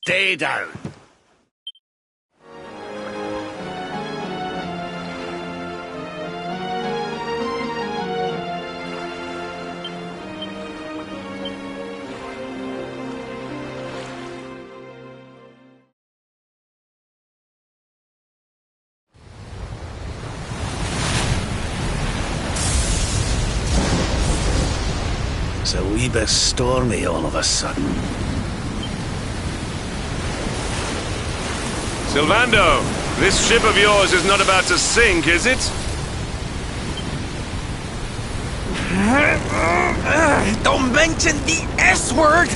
Stay down. It's a wee bit stormy all of a sudden. Sylvando, this ship of yours is not about to sink, is it? Don't mention the S-word!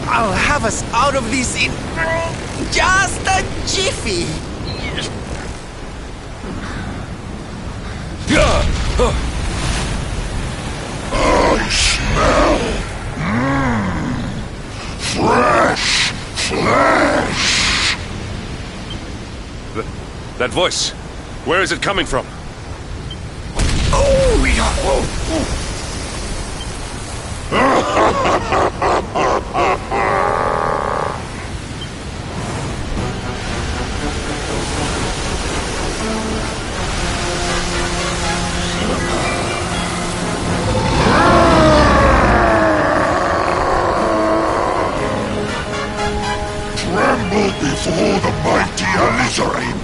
I'll have us out of this in just a jiffy! I smell fresh flesh. That voice, where is it coming from? Oh, yeah! Tremble before the mighty Alizarin,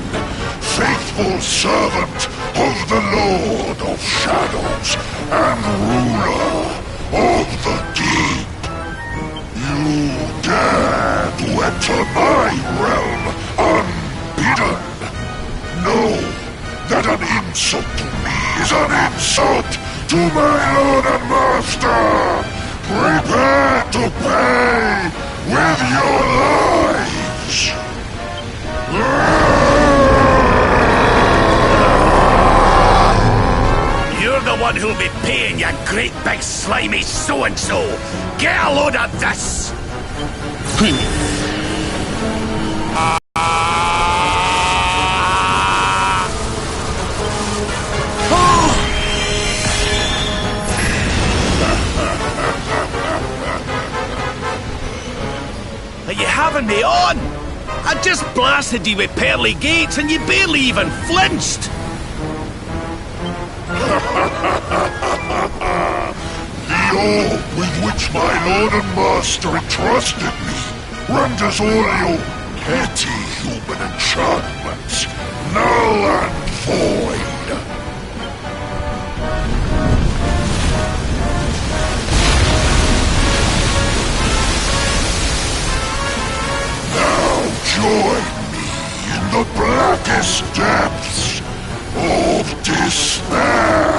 faithful servant of the Lord of Shadows and ruler of the deep. You dare to enter my realm unbidden. Know that an insult to me is an insult to my lord and master. Prepare to pay with your lives. You're the one who'll be paying, you great big slimy so-and-so! Get a load of this! Are you having me on? I just blasted you with pearly gates and you barely even flinched! The orb with which my lord and master entrusted me renders all your petty human enchantments null and void. Now join me in the blackest depths of despair.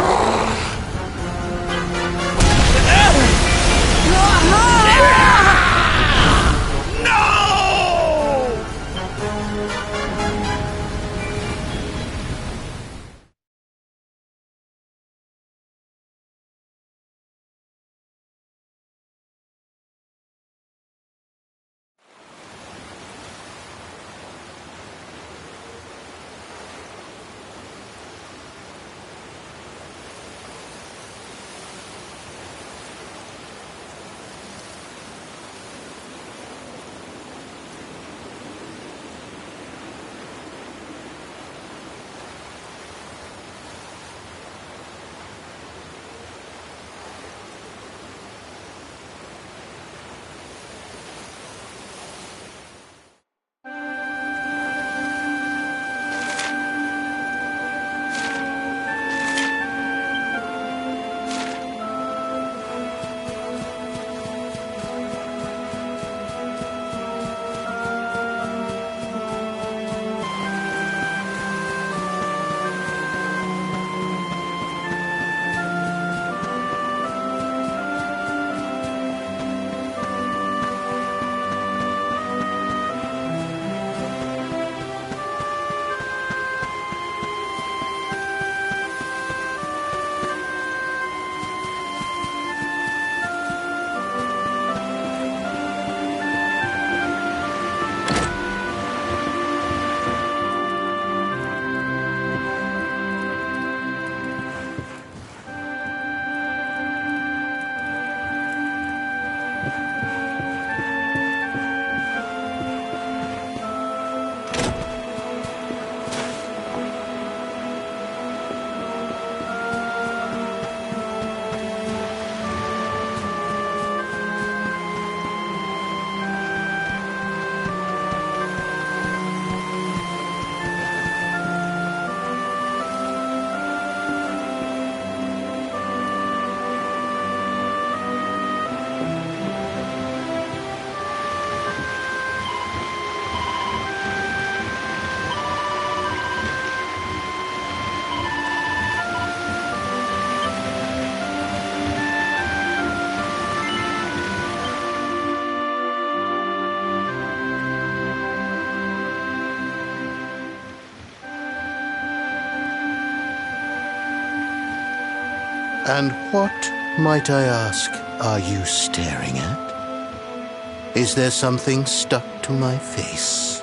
And what, might I ask, are you staring at? Is there something stuck to my face?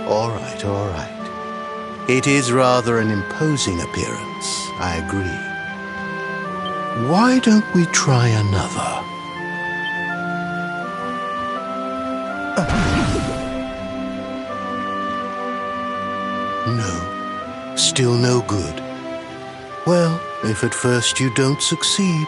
All right, all right. It is rather an imposing appearance, I agree. Why don't we try another? No. Still no good. Well, if at first you don't succeed.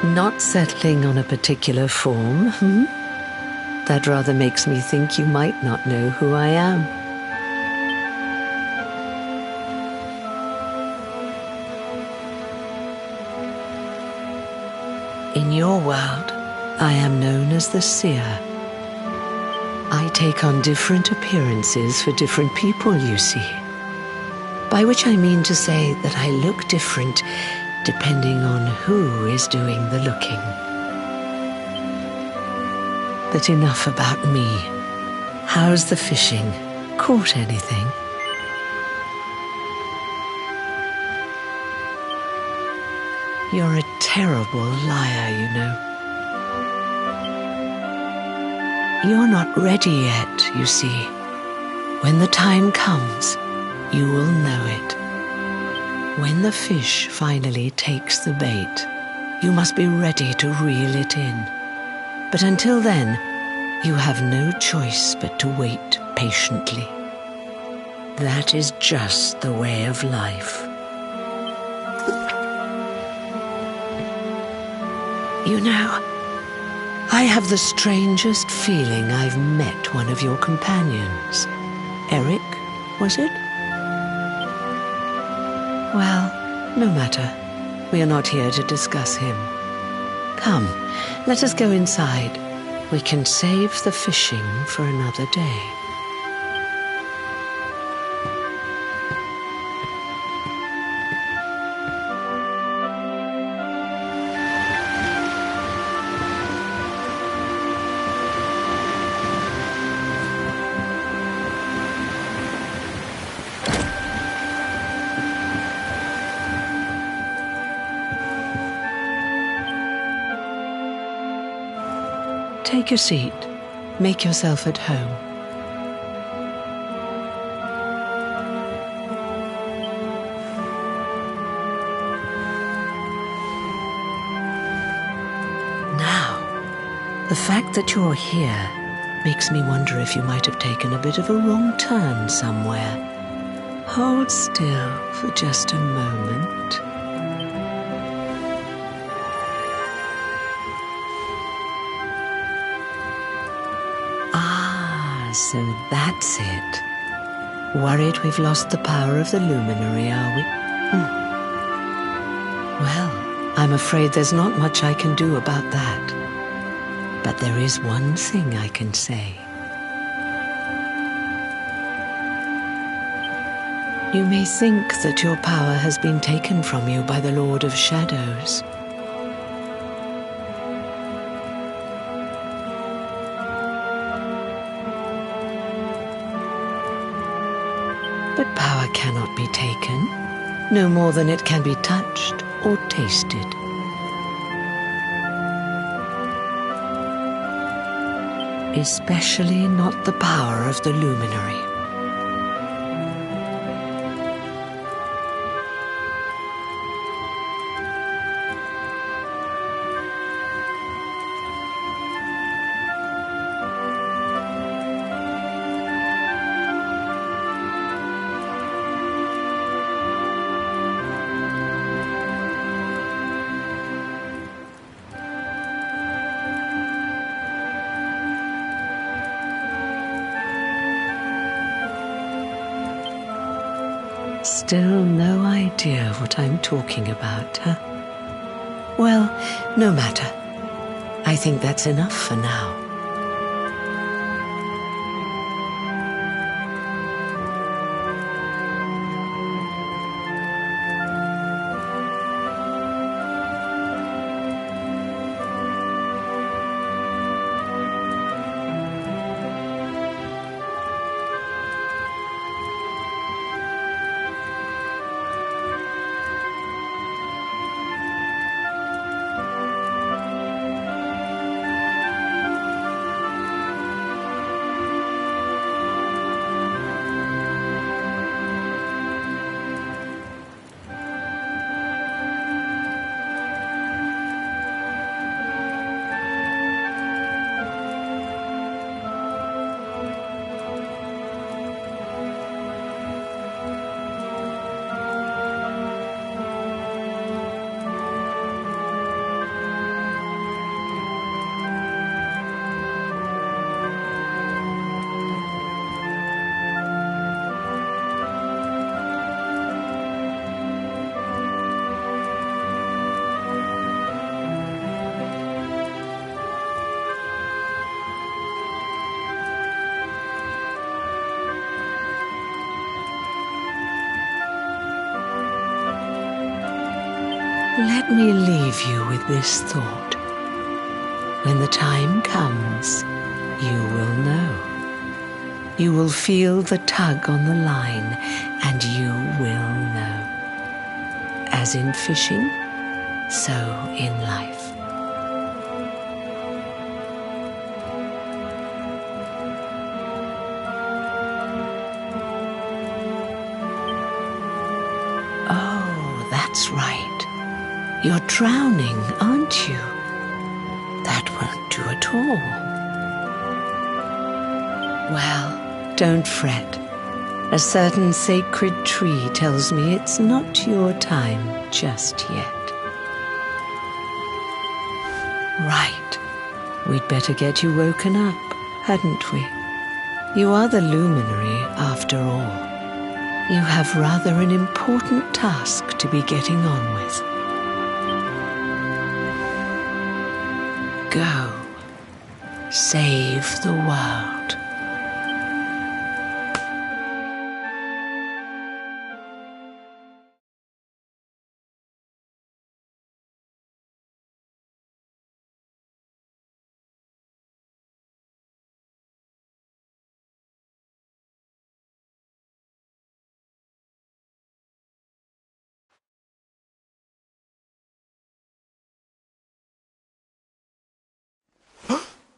Not settling on a particular form, That rather makes me think you might not know who I am. In your world, I am known as the Seer. I take on different appearances for different people, you see. By which I mean to say that I look different depending on who is doing the looking. But enough about me. How's the fishing? Caught anything? You're a terrible liar, you know. You're not ready yet, you see. When the time comes, you will know it. When the fish finally takes the bait, you must be ready to reel it in. But until then, you have no choice but to wait patiently. That is just the way of life. You know, I have the strangest feeling I've met one of your companions. Eric, was it? Well, no matter. We are not here to discuss him. Come, let us go inside. We can save the fishing for another day. Take a seat. Make yourself at home. Now, the fact that you're here makes me wonder if you might have taken a bit of a wrong turn somewhere. Hold still for just a moment. So that's it. Worried we've lost the power of the luminary, are we? Well, I'm afraid there's not much I can do about that. But there is one thing I can say. You may think that your power has been taken from you by the Lord of Shadows. But power cannot be taken, no more than it can be touched or tasted. Especially not the power of the luminary. Still no idea what I'm talking about, huh? Well, no matter. I think that's enough for now. Let me leave you with this thought. When the time comes, you will know. You will feel the tug on the line, and you will know. As in fishing, so in life. Oh, that's right. You're drowning, aren't you? That won't do at all. Well, don't fret. A certain sacred tree tells me it's not your time just yet. Right. We'd better get you woken up, hadn't we? You are the luminary, after all. You have rather an important task to be getting on with. Go. Save the world.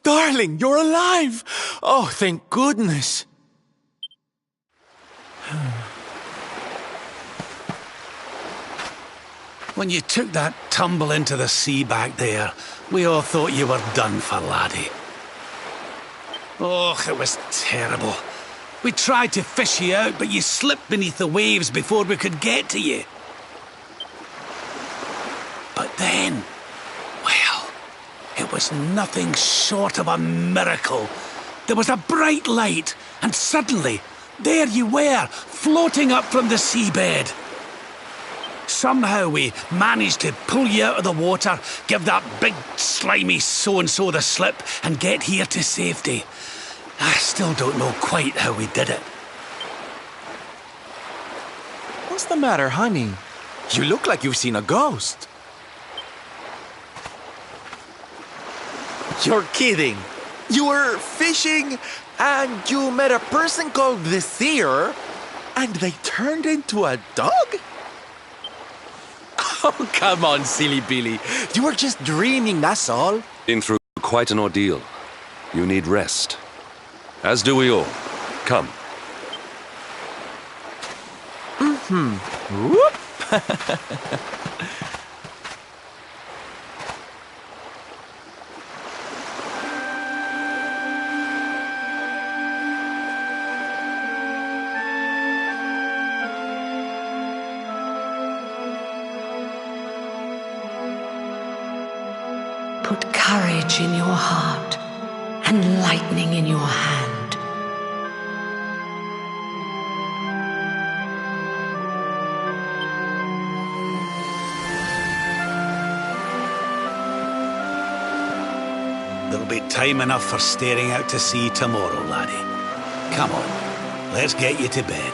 Darling, you're alive! Oh, thank goodness. When you took that tumble into the sea back there, we all thought you were done for, laddie. Oh, it was terrible. We tried to fish you out, but you slipped beneath the waves before we could get to you. But then, well, it was nothing short of a miracle. There was a bright light, and suddenly, there you were, floating up from the seabed. Somehow we managed to pull you out of the water, give that big, slimy so-and-so the slip, and get here to safety. I still don't know quite how we did it. What's the matter, honey? You look like you've seen a ghost. You're kidding. You were fishing, and you met a person called the Seer, and they turned into a dog? Oh, come on, silly Billy. You were just dreaming, that's all. Been through quite an ordeal. You need rest. As do we all. Come. Whoop. Put courage in your heart and lightning in your hand. There'll be time enough for staring out to sea tomorrow, laddie. Come on, let's get you to bed.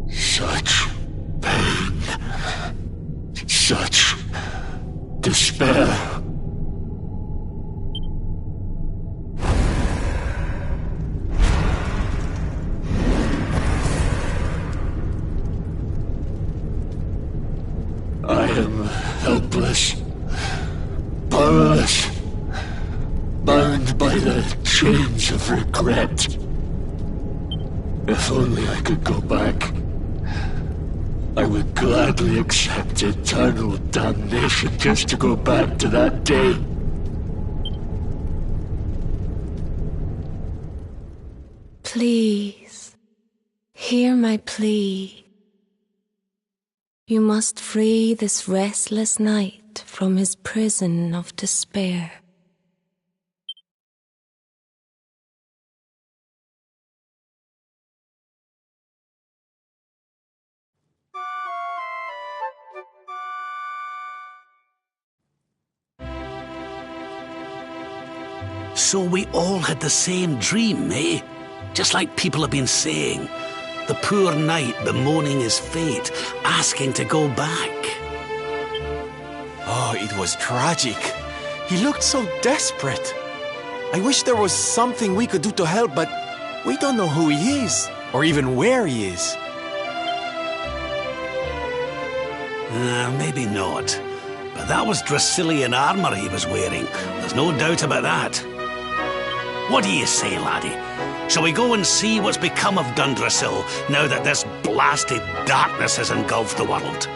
Such pain. Such despair. I am helpless, powerless, bound by the chains of regret. If only I could go back, I would gladly accept eternal damnation just to go back to that day. Please, hear my plea. You must free this restless knight from his prison of despair. So we all had the same dream, eh? Just like people have been saying. The poor knight bemoaning his fate, asking to go back. Oh, it was tragic. He looked so desperate. I wish there was something we could do to help, but we don't know who he is, or even where he is. Maybe not. But that was Dracilian armor he was wearing. There's no doubt about that. What do you say, laddie? Shall we go and see what's become of Dundrasil now that this blasted darkness has engulfed the world?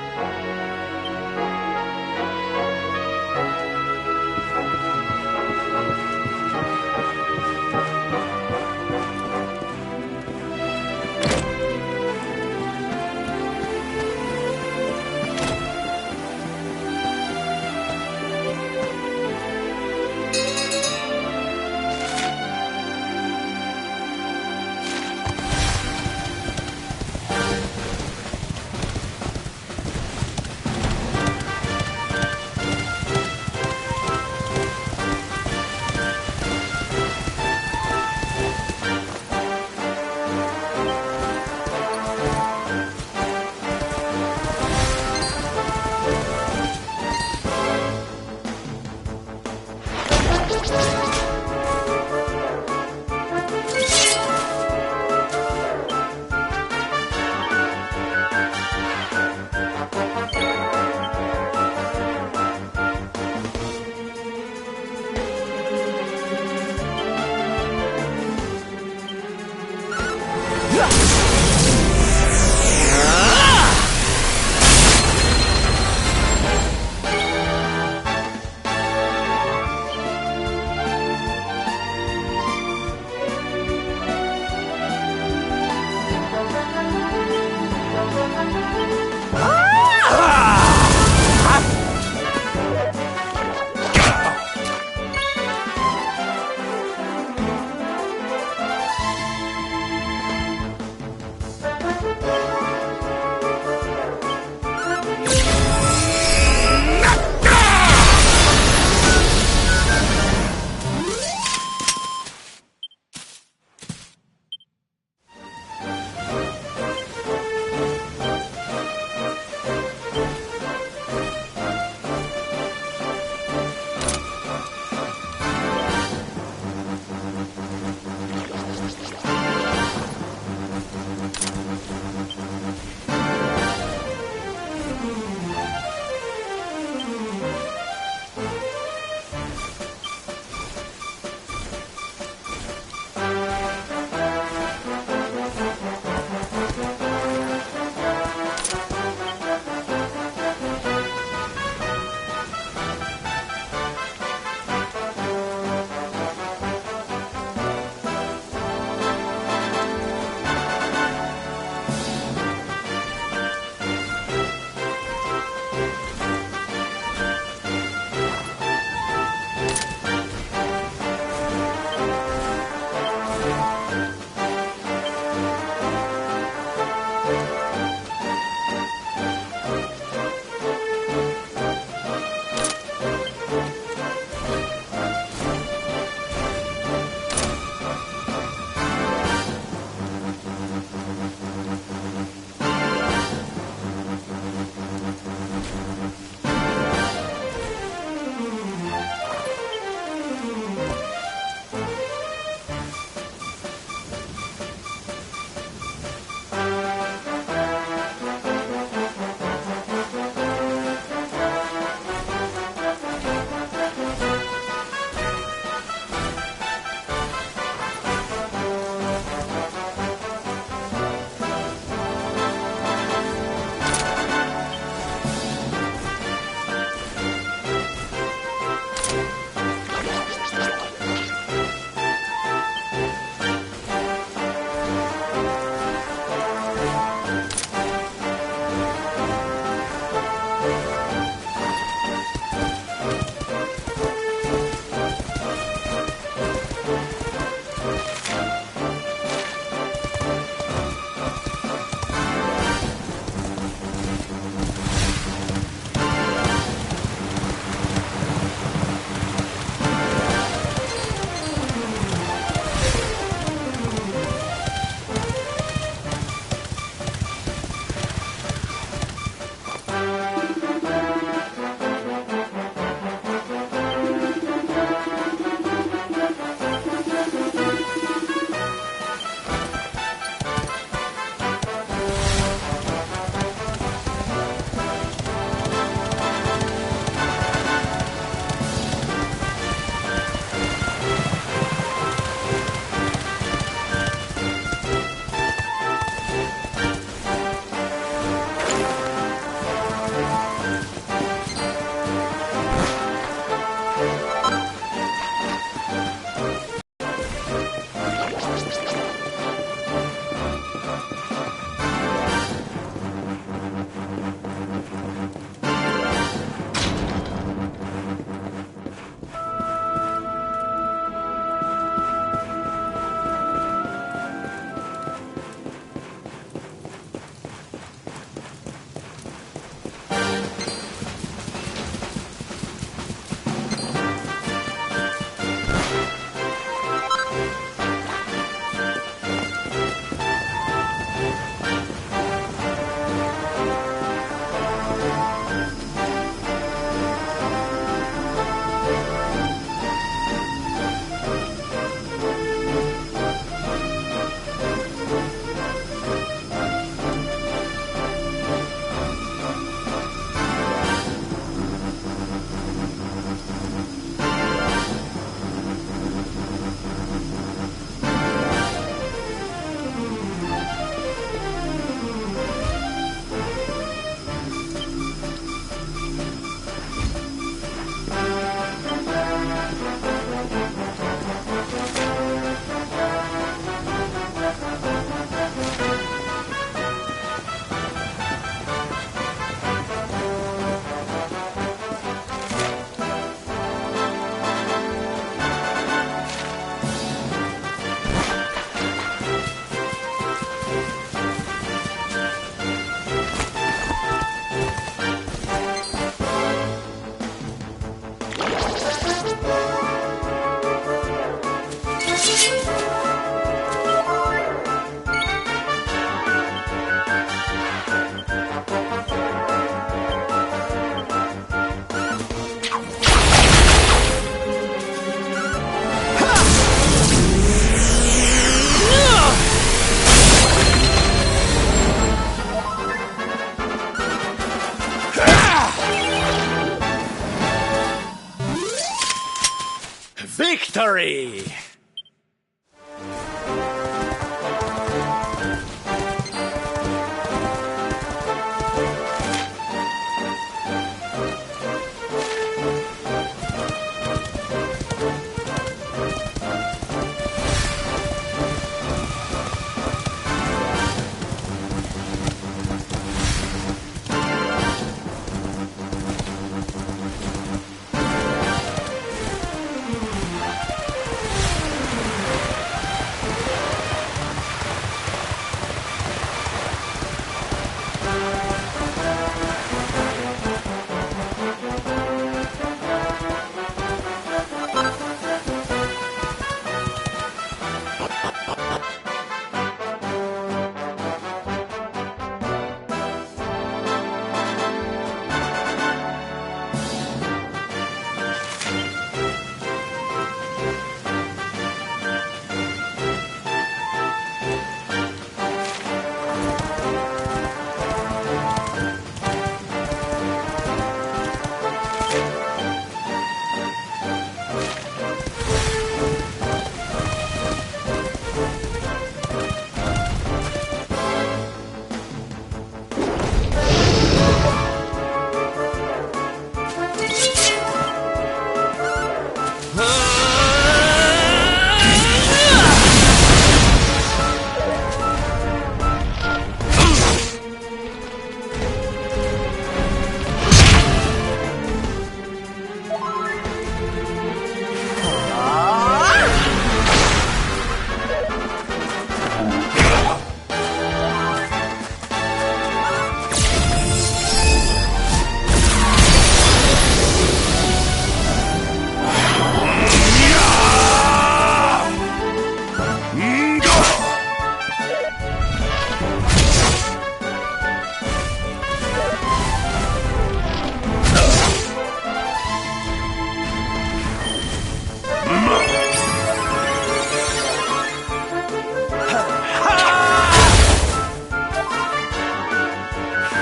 victory!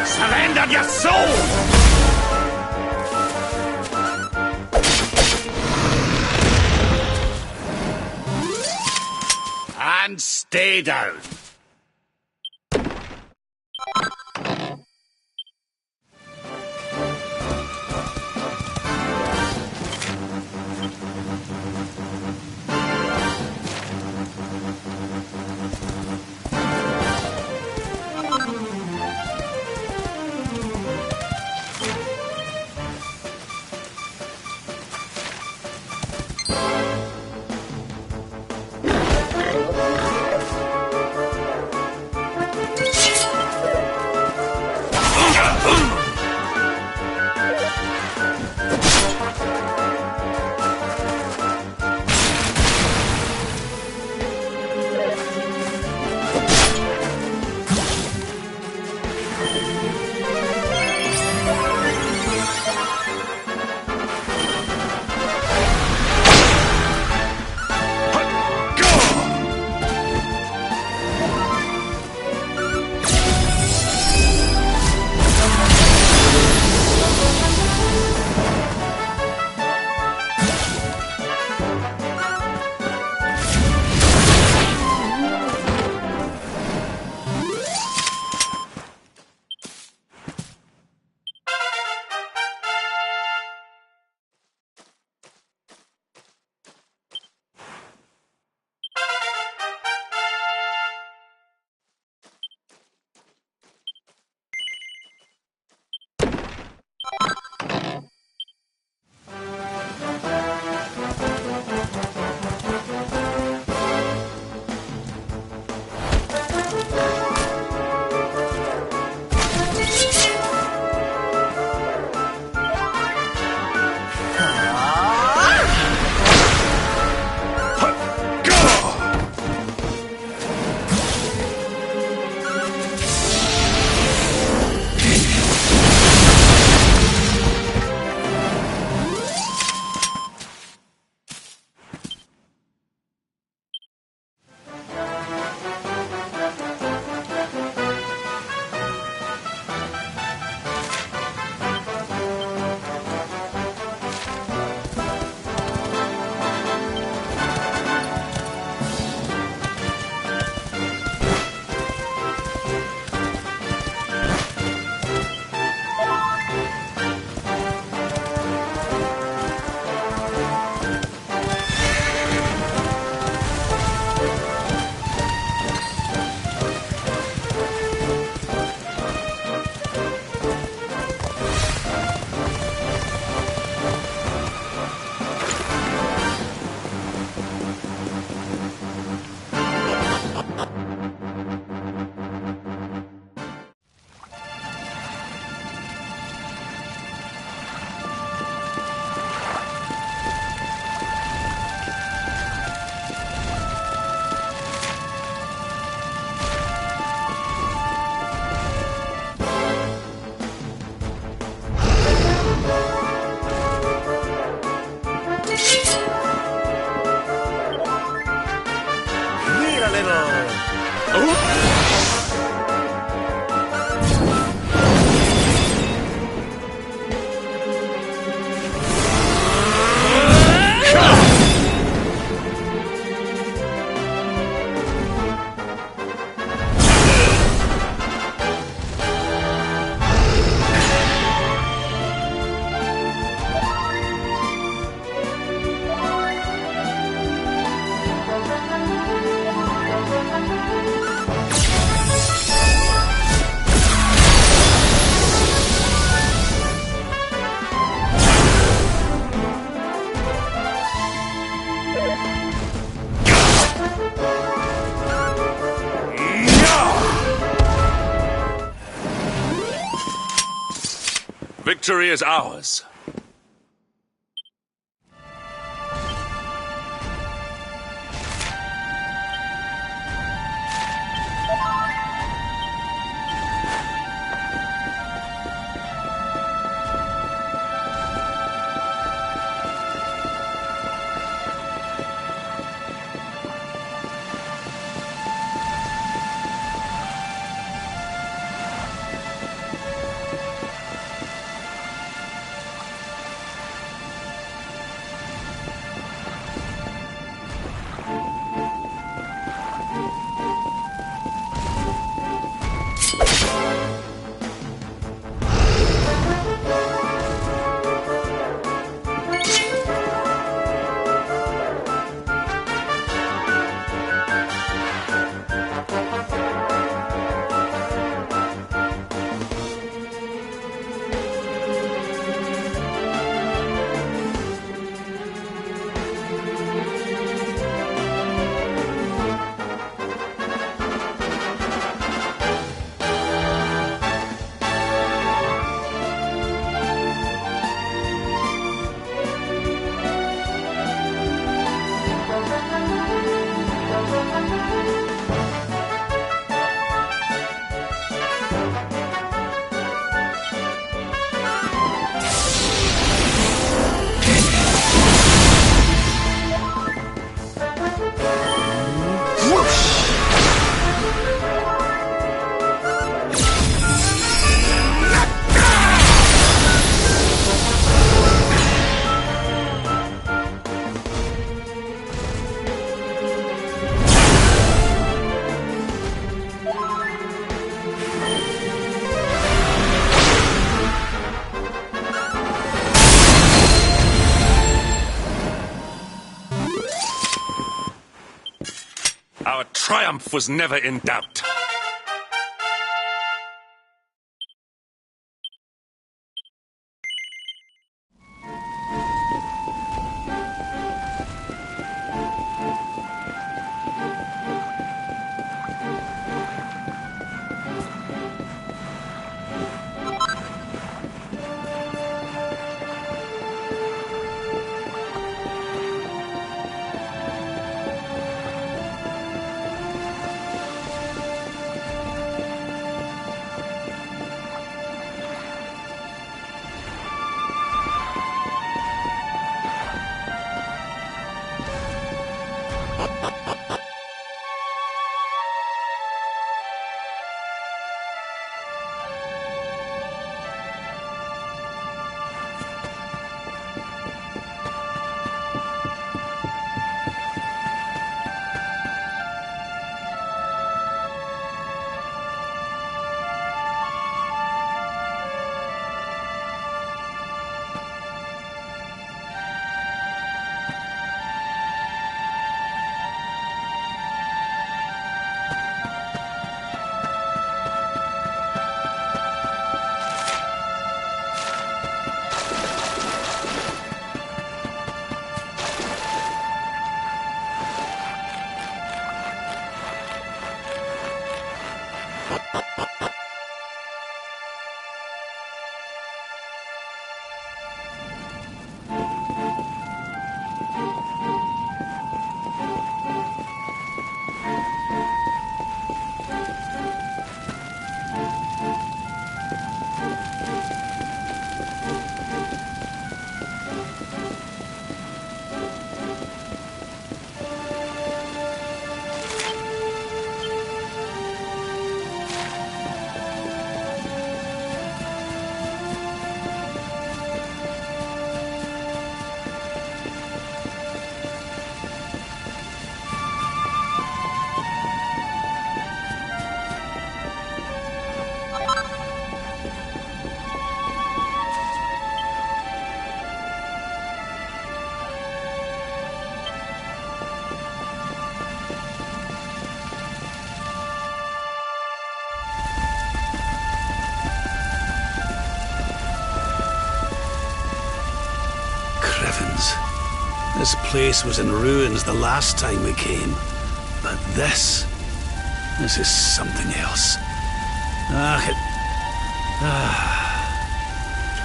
Surrender your soul! And stay down. Victory is ours. Our triumph was never in doubt. This place was in ruins the last time we came. But this is something else.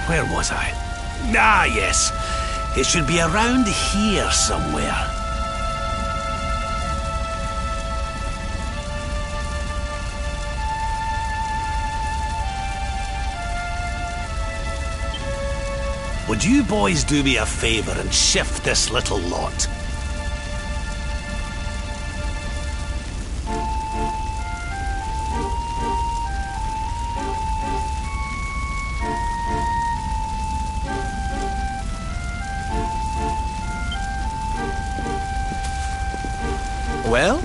Where was I? Ah, yes. It should be around here somewhere. Would you boys do me a favor and shift this little lot? Well,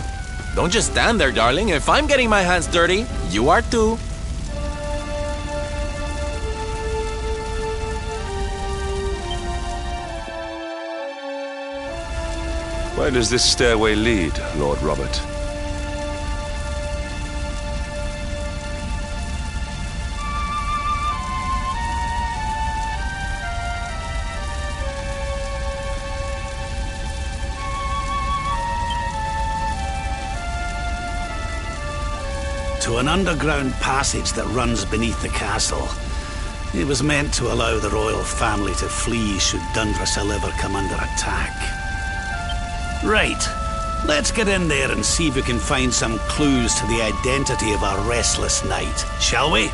don't just stand there, darling. If I'm getting my hands dirty, you are too. Where does this stairway lead, Lord Robert? To an underground passage that runs beneath the castle. It was meant to allow the royal family to flee should Dundrussil ever come under attack. Right, let's get in there and see if we can find some clues to the identity of our restless knight, shall we?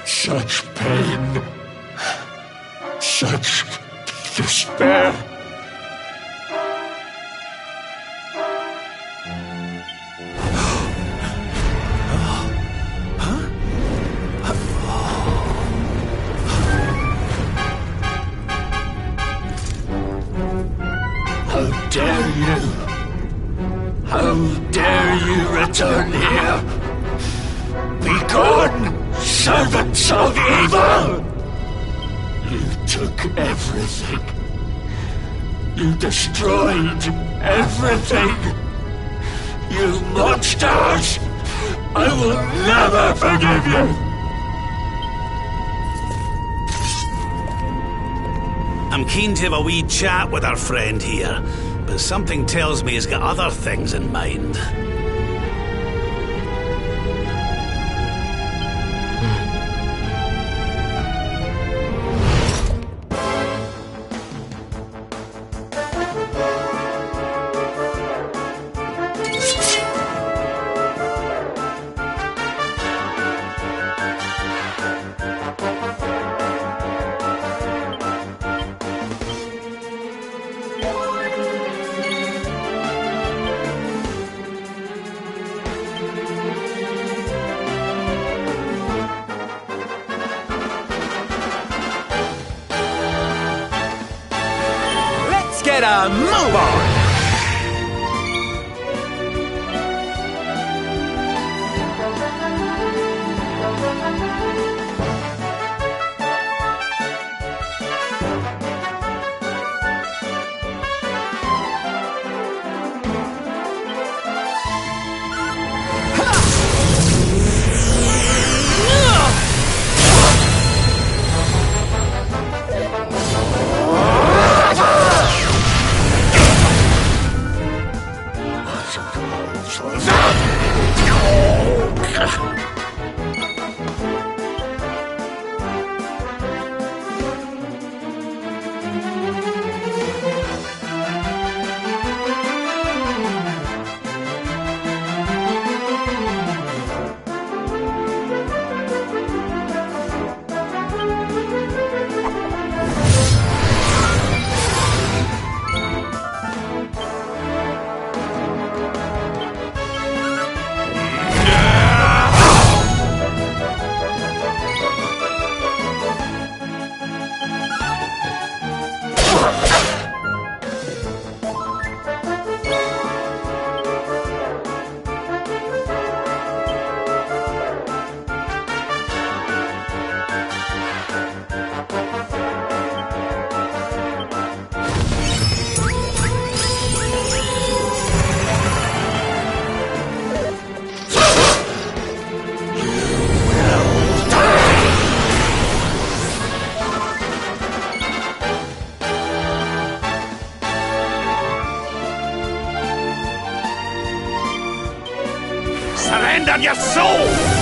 Such pain, such despair. How dare you? How dare you return here? Be gone! servants of evil! You took everything. You destroyed everything. You monsters! I will never forgive you! I'm keen to have a wee chat with our friend here, but something tells me he's got other things in mind. Get a move on! Surrender your soul!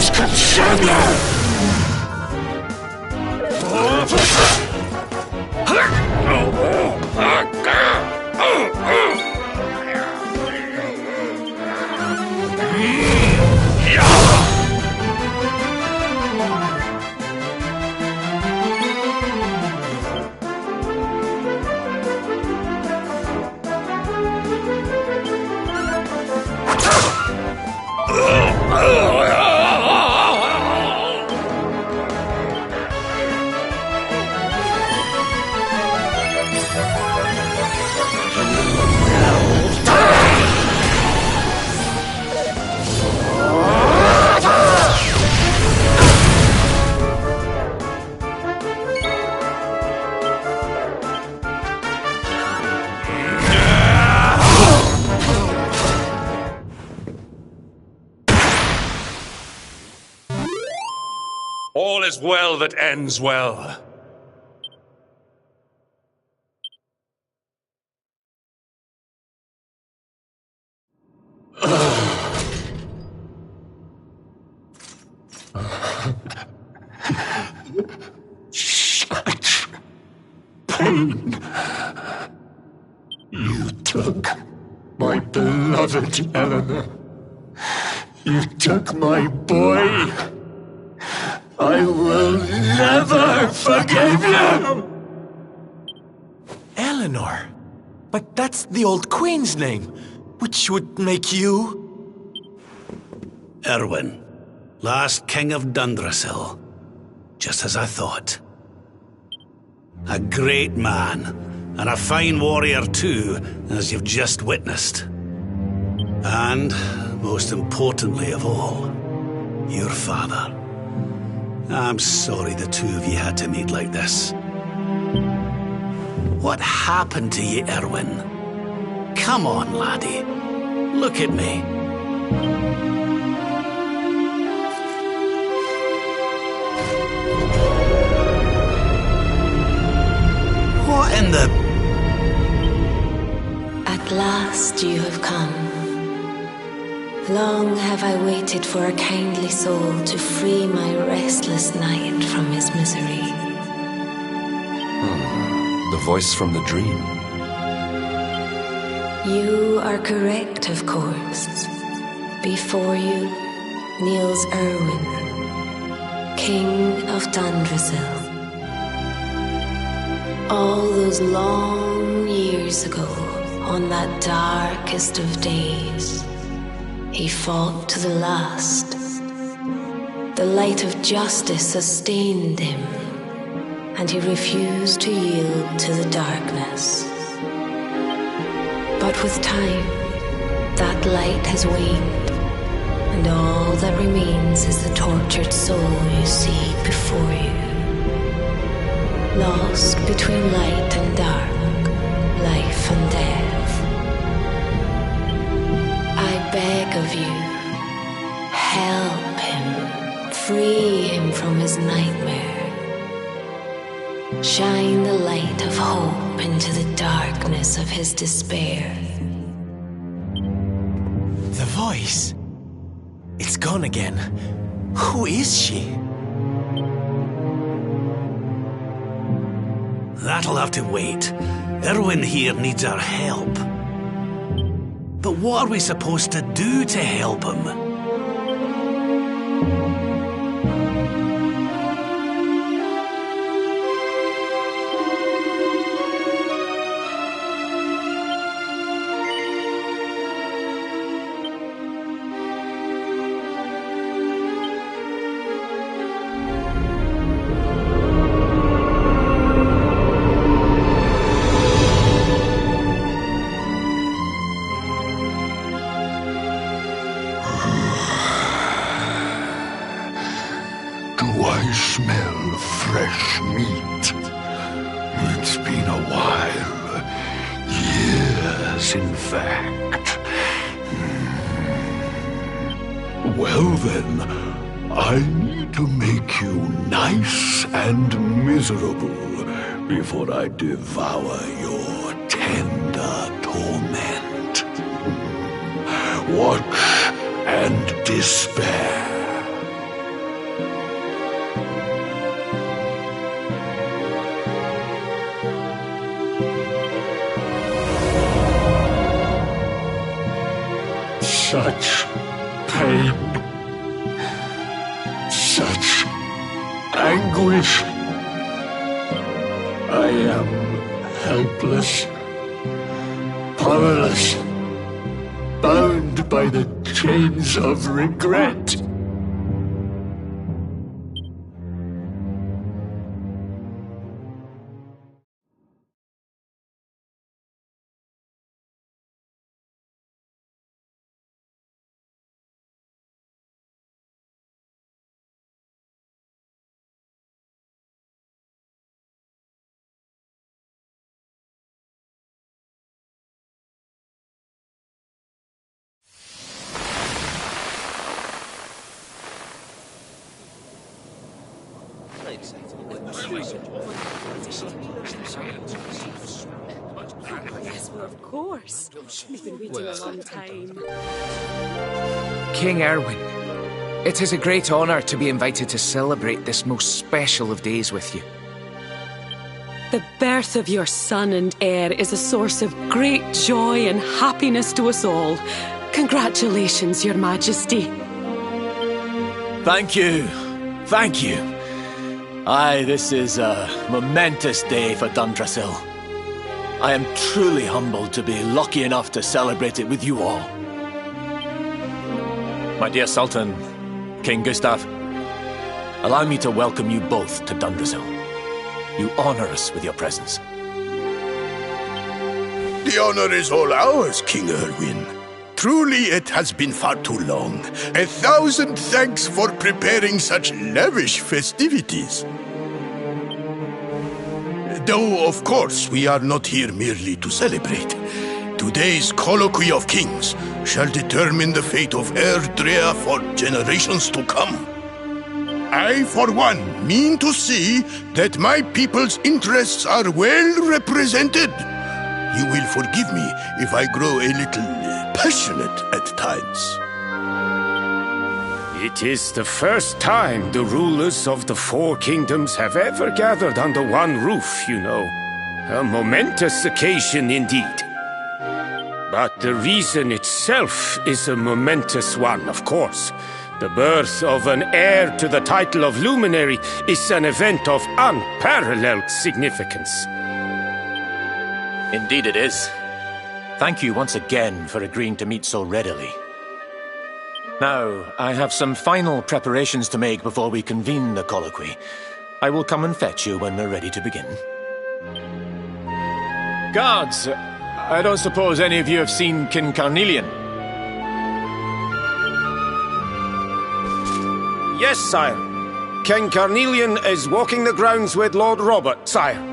this continue! All is well that ends well. Such pain. You took my beloved Eleanor. You took my boy. I will never forgive you! Eleanor? But that's the old queen's name, which would make you... Erwin, last king of Dundrasil. Just as I thought. A great man, and a fine warrior too, as you've just witnessed. And, most importantly of all, your father. I'm sorry the two of you had to meet like this. What happened to you, Erwin? Come on, laddie. Look at me. What in the... At last you have come. Long have I waited for a kindly soul to free my restless night from his misery. The voice from the dream. You are correct, of course. Before you kneels Erwin, King of Dundrasil. All those long years ago, on that darkest of days, he fought to the last. The light of justice sustained him, and he refused to yield to the darkness. But with time, that light has waned, and all that remains is the tortured soul you see before you. Lost between light and dark, life and death. I beg of you, help him, free him from his nightmare. Shine the light of hope into the darkness of his despair. The voice. It's gone again. Who is she? That'll have to wait. Erwin here needs our help. But what are we supposed to do to help him? Do I smell fresh meat? It's been a while. Years, in fact. Well then, I need to make you nice and miserable before I devour your tender torment. Watch and despair. such pain, such anguish. I am helpless, powerless, bound by the chains of regret. Yes, well, of course. We've been waiting a long time. King Erwin, it is a great honor to be invited to celebrate this most special of days with you. The birth of your son and heir is a source of great joy and happiness to us all. Congratulations, Your Majesty. Thank you. Thank you. Aye, this is a momentous day for Dundrasil. I am truly humbled to be lucky enough to celebrate it with you all. My dear Sultan, King Gustav, allow me to welcome you both to Dundrasil. You honor us with your presence. The honor is all ours, King Erwin. Truly, it has been far too long. 1,000 thanks for preparing such lavish festivities. Though, of course, we are not here merely to celebrate. Today's colloquy of kings shall determine the fate of Erdrea for generations to come. I, for one, mean to see that my people's interests are well represented. You will forgive me if I grow a little passionate at times. It is the first time the rulers of the four kingdoms have ever gathered under one roof, you know. A momentous occasion indeed. But the reason itself is a momentous one, of course. The birth of an heir to the title of luminary is an event of unparalleled significance. Indeed it is. Thank you once again for agreeing to meet so readily. Now, I have some final preparations to make before we convene the colloquy. I will come and fetch you when we're ready to begin. Guards, I don't suppose any of you have seen King Carnelian? Yes, sire. King Carnelian is walking the grounds with Lord Robert, sire.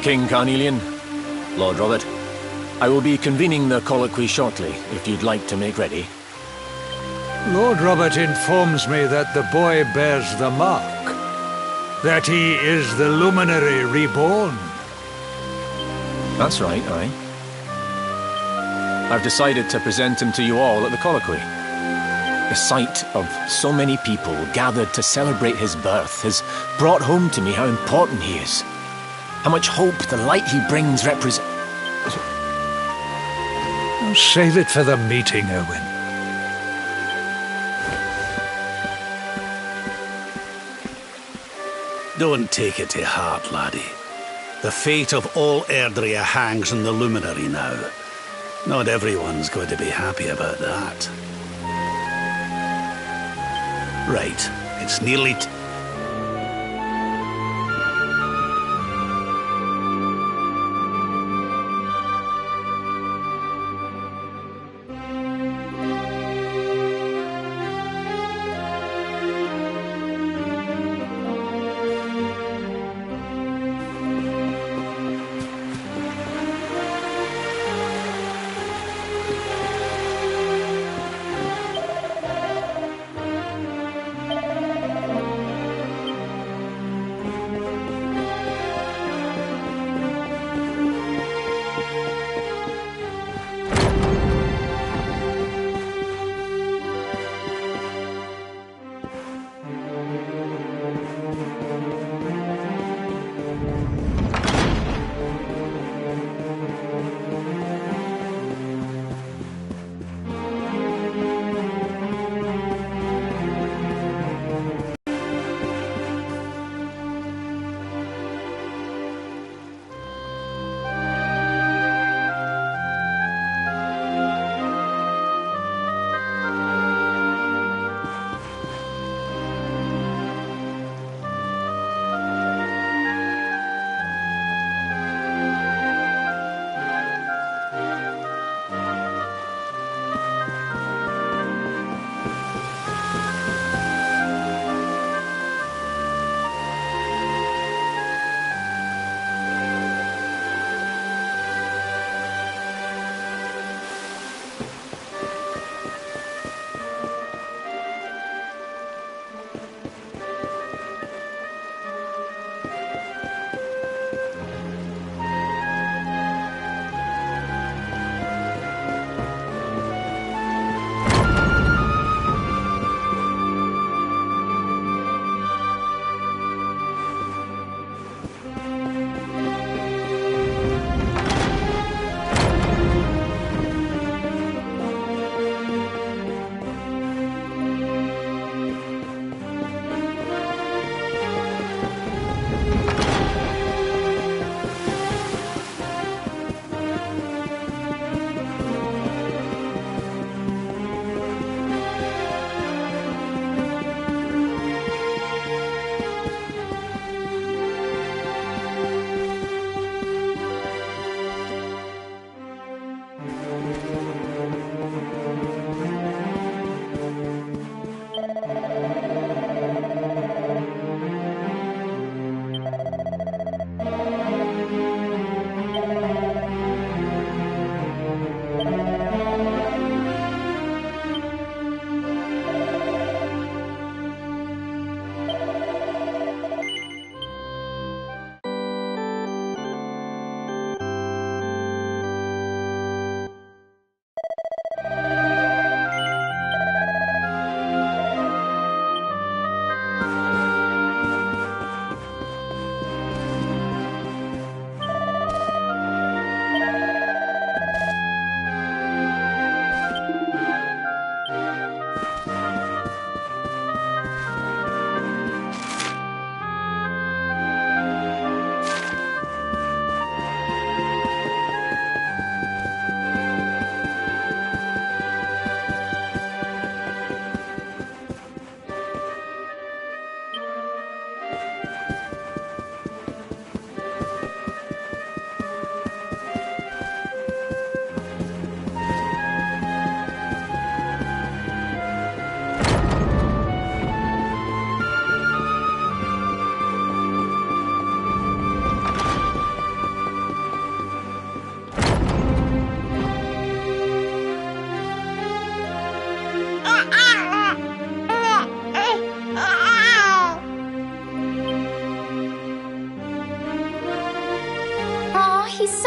King Carnelian, Lord Robert, I will be convening the colloquy shortly, if you'd like to make ready. Lord Robert informs me that the boy bears the mark. That he is the luminary reborn. That's right, aye. I've decided to present him to you all at the colloquy. The sight of so many people gathered to celebrate his birth has brought home to me how important he is. How much hope the light he brings represents. Save it for the meeting, Owen. Don't take it to heart, laddie. The fate of all Erdrea hangs on the luminary now. Not everyone's going to be happy about that. Right, it's nearly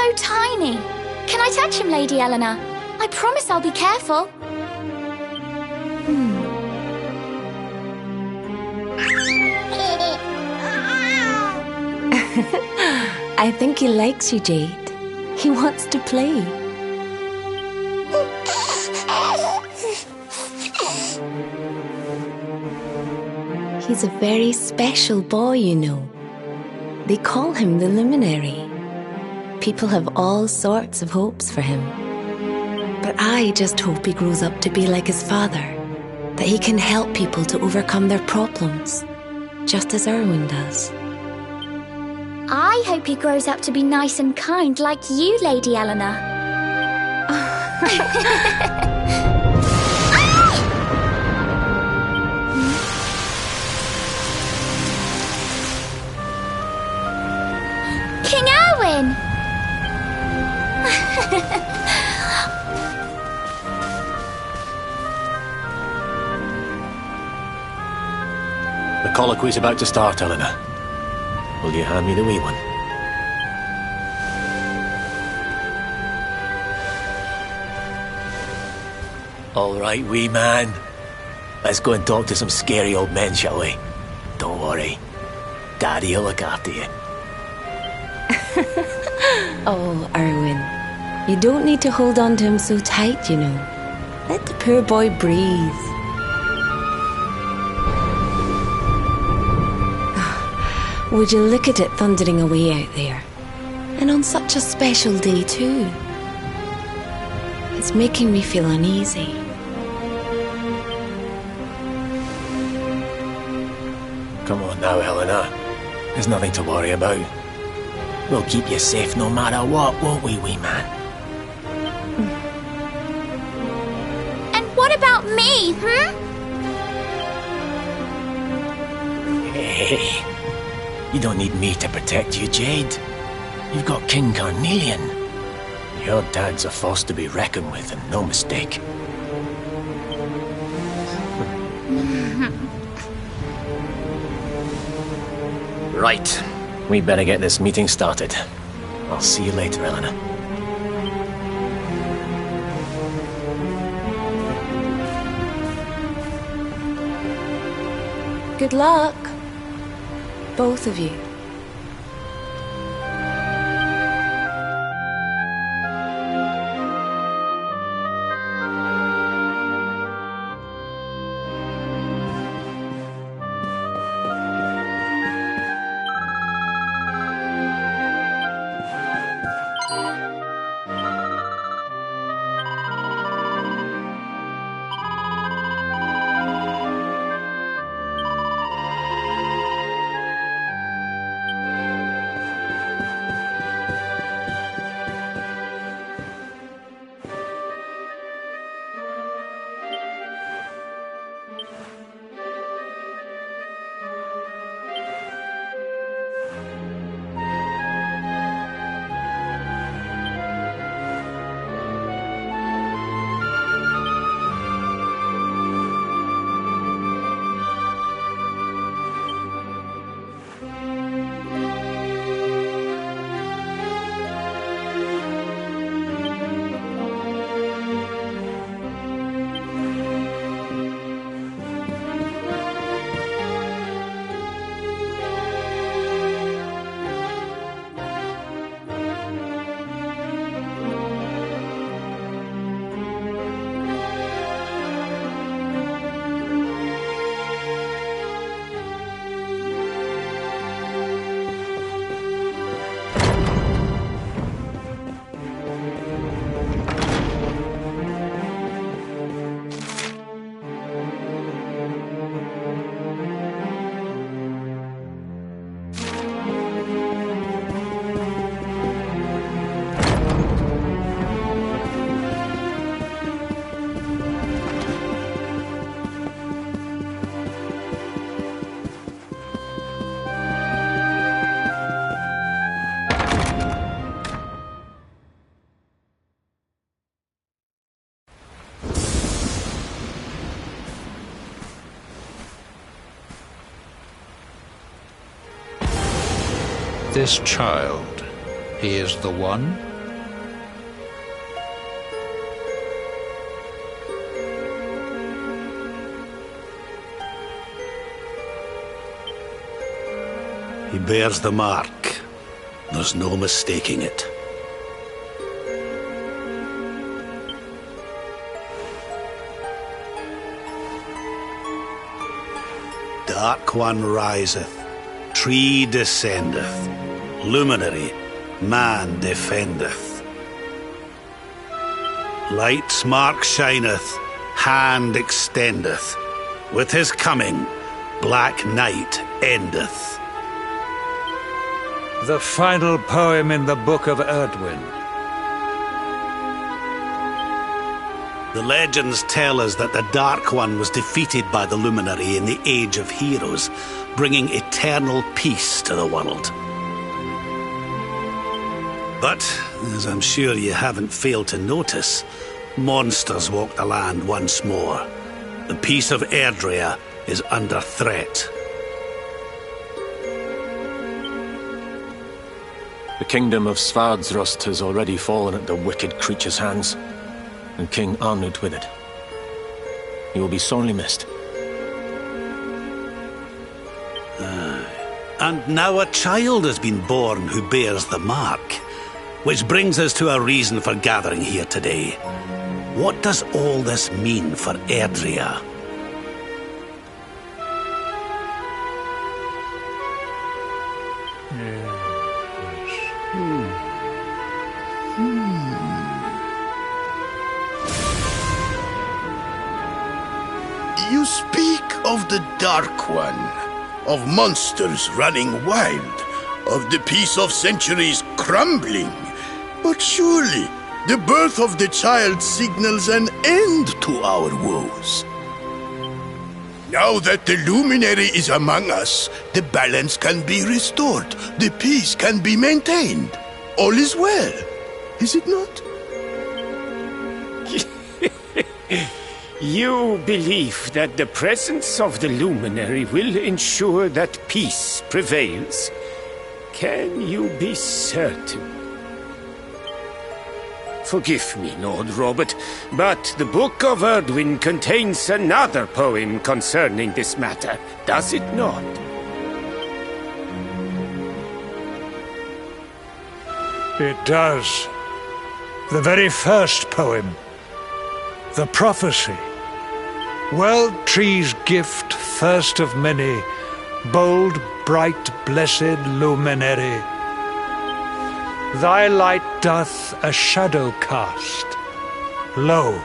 so tiny. Can I touch him, Lady Eleanor? I promise I'll be careful. I think he likes you, Jade. He wants to play. He's a very special boy, you know. They call him the Luminary. People have all sorts of hopes for him. But I just hope he grows up to be like his father, that he can help people to overcome their problems, just as Erwin does. I hope he grows up to be nice and kind like you, Lady Eleanor. King Erwin! The colloquy's about to start, Eleanor. Will you hand me the wee one? All right, wee man. Let's go and talk to some scary old men, shall we? Don't worry. Daddy will look after you. Oh, Erwin. You don't need to hold on to him so tight, you know. Let the poor boy breathe. Would you look at it thundering away out there? And on such a special day, too. It's making me feel uneasy. Come on now, Eleanor. There's nothing to worry about. We'll keep you safe no matter what, won't we, wee man? And what about me, Hey. You don't need me to protect you, Jade. You've got King Carnelian. Your dad's a force to be reckoned with, and no mistake. Right. We better get this meeting started. I'll see you later, Eleanor. Good luck. Both of you. This child, he is the one? He bears the mark. There's no mistaking it. Dark One riseth, tree descendeth, luminary, man defendeth. Light's mark shineth, hand extendeth. With his coming, black night endeth. The final poem in the Book of Erdwin. The legends tell us that the Dark One was defeated by the Luminary in the Age of Heroes, bringing eternal peace to the world. But, as I'm sure you haven't failed to notice, monsters walk the land once more. The peace of Erdrea is under threat. The kingdom of Svardsrust has already fallen at the wicked creature's hands, and King Arnut with it. He will be sorely missed. And now a child has been born who bears the mark. Which brings us to a reason for gathering here today. What does all this mean for Erdrea? You speak of the Dark One, of monsters running wild, of the peace of centuries crumbling. But surely, the birth of the child signals an end to our woes. Now that the Luminary is among us, the balance can be restored, the peace can be maintained. All is well, is it not? You believe that the presence of the Luminary will ensure that peace prevails. Can you be certain? Forgive me, Lord Robert, but the Book of Erdwin contains another poem concerning this matter, does it not? It does. The very first poem. The prophecy. World tree's gift, first of many, bold, bright, blessed luminary. Thy light doth a shadow cast. Lo,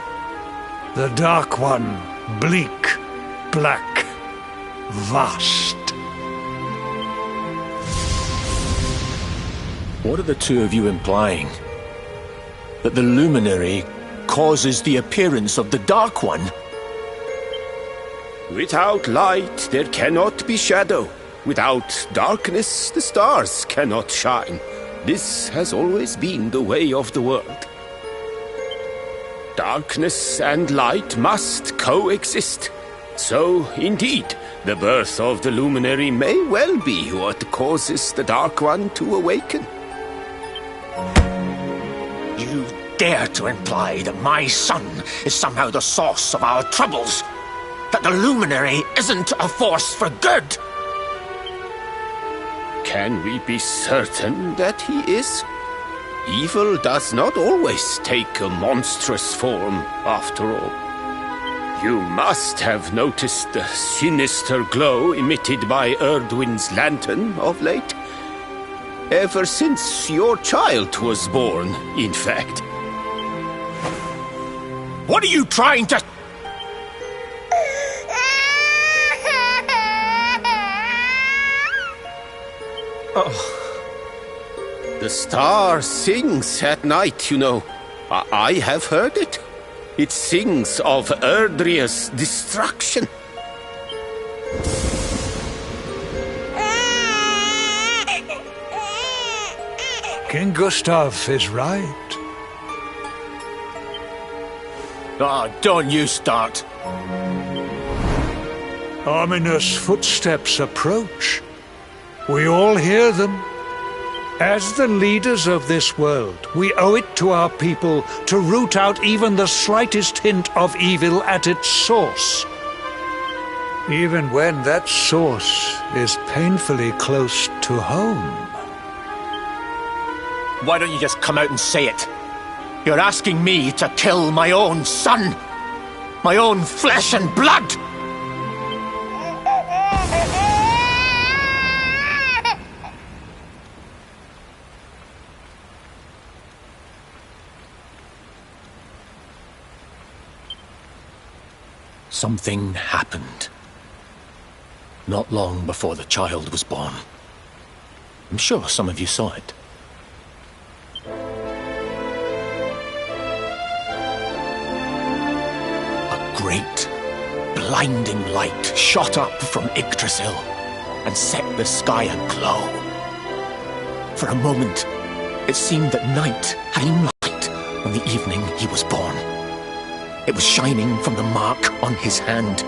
the Dark One, bleak, black, vast. What are the two of you implying? That the Luminary causes the appearance of the Dark One? Without light, there cannot be shadow. Without darkness, the stars cannot shine. This has always been the way of the world. Darkness and light must coexist. So, indeed, the birth of the Luminary may well be what causes the Dark One to awaken. You dare to imply that my son is somehow the source of our troubles? That the Luminary isn't a force for good? Can we be certain that he is? Evil does not always take a monstrous form, after all. You must have noticed the sinister glow emitted by Erdwin's lantern of late. Ever since your child was born, in fact. What are you trying to... Oh. The star sings at night, you know. I have heard it. It sings of Erdrea's destruction. King Gustav is right. Oh, don't you start. Ominous footsteps approach. We all hear them. As the leaders of this world, we owe it to our people to root out even the slightest hint of evil at its source. Even when that source is painfully close to home. Why don't you just come out and say it? You're asking me to kill my own son! My own flesh and blood! Something happened. Not long before the child was born. I'm sure some of you saw it. A great, blinding light shot up from Yggdrasil and set the sky aglow. For a moment, it seemed that night had light on the evening he was born. It was shining from the mark on his hand.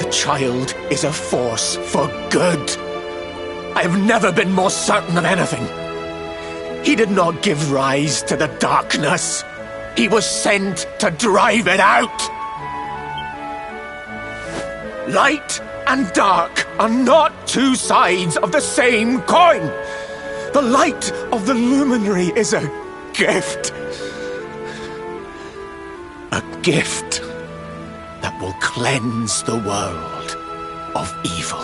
The child is a force for good. I have never been more certain of anything. He did not give rise to the darkness. He was sent to drive it out. Light and dark are not two sides of the same coin. The light of the luminary is a gift. A gift that will cleanse the world of evil.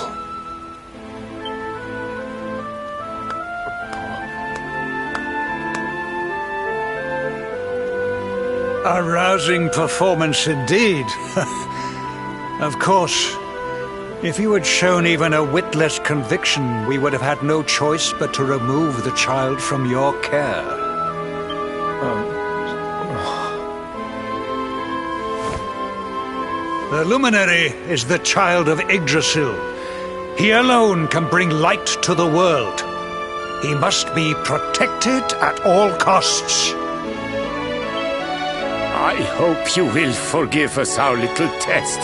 A rousing performance indeed. Of course, if you had shown even a whit less conviction, we would have had no choice but to remove the child from your care. The luminary is the child of Yggdrasil. He alone can bring light to the world. He must be protected at all costs. I hope you will forgive us our little test,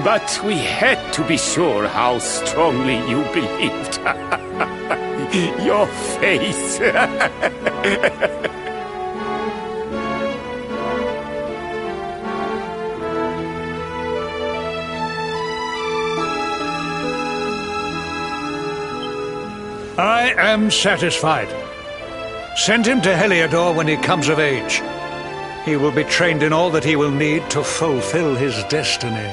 but we had to be sure how strongly you believed. Your face. I am satisfied. Send him to Heliodor when he comes of age. He will be trained in all that he will need to fulfill his destiny.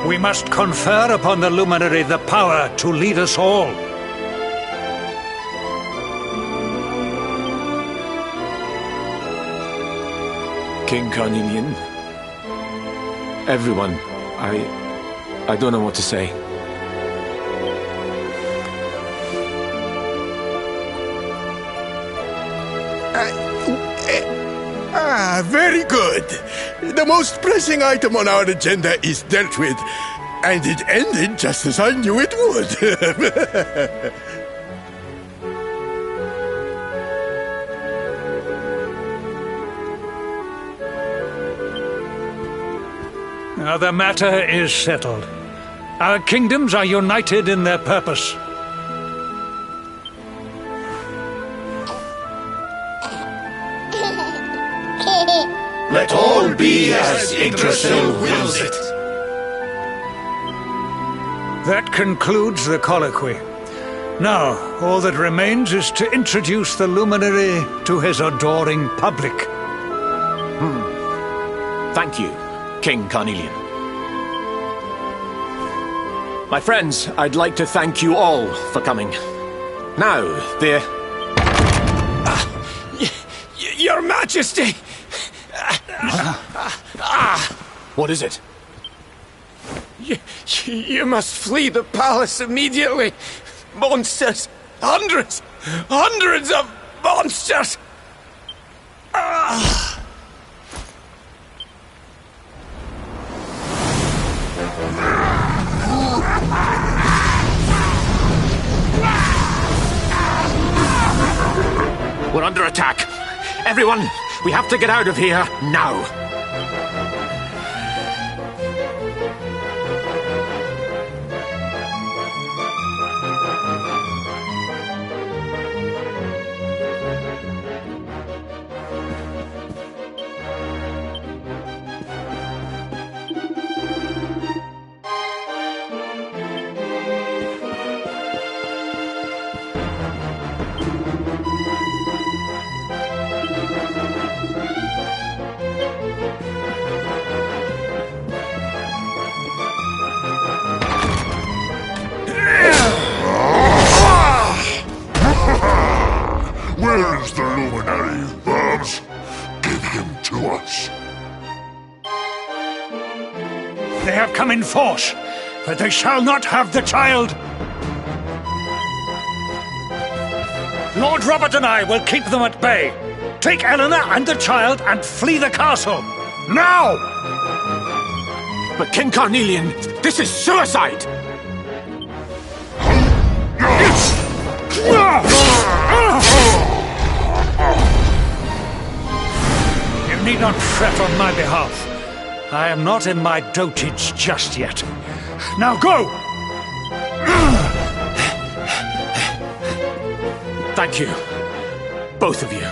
We must confer upon the luminary the power to lead us all. King Carnelian, everyone, I don't know what to say. Very good. The most pressing item on our agenda is dealt with, and it ended just as I knew it would. Now the matter is settled. Our kingdoms are united in their purpose. Let all be as Yggdrasil wills it. That concludes the colloquy. Now, all that remains is to introduce the luminary to his adoring public. Thank you, King Carnelian. My friends, I'd like to thank you all for coming. Now, Your Majesty! What is it? You must flee the palace immediately. Monsters! Hundreds of monsters! We're under attack. Everyone, we have to get out of here now. Where's the luminary, Bubs? Give him to us. They have come in force, but they shall not have the child. Lord Robert and I will keep them at bay. Take Eleanor and the child and flee the castle. Now! But King Carnelian, this is suicide! You need not fret on my behalf. I am not in my dotage just yet. Now go! Thank you, both of you.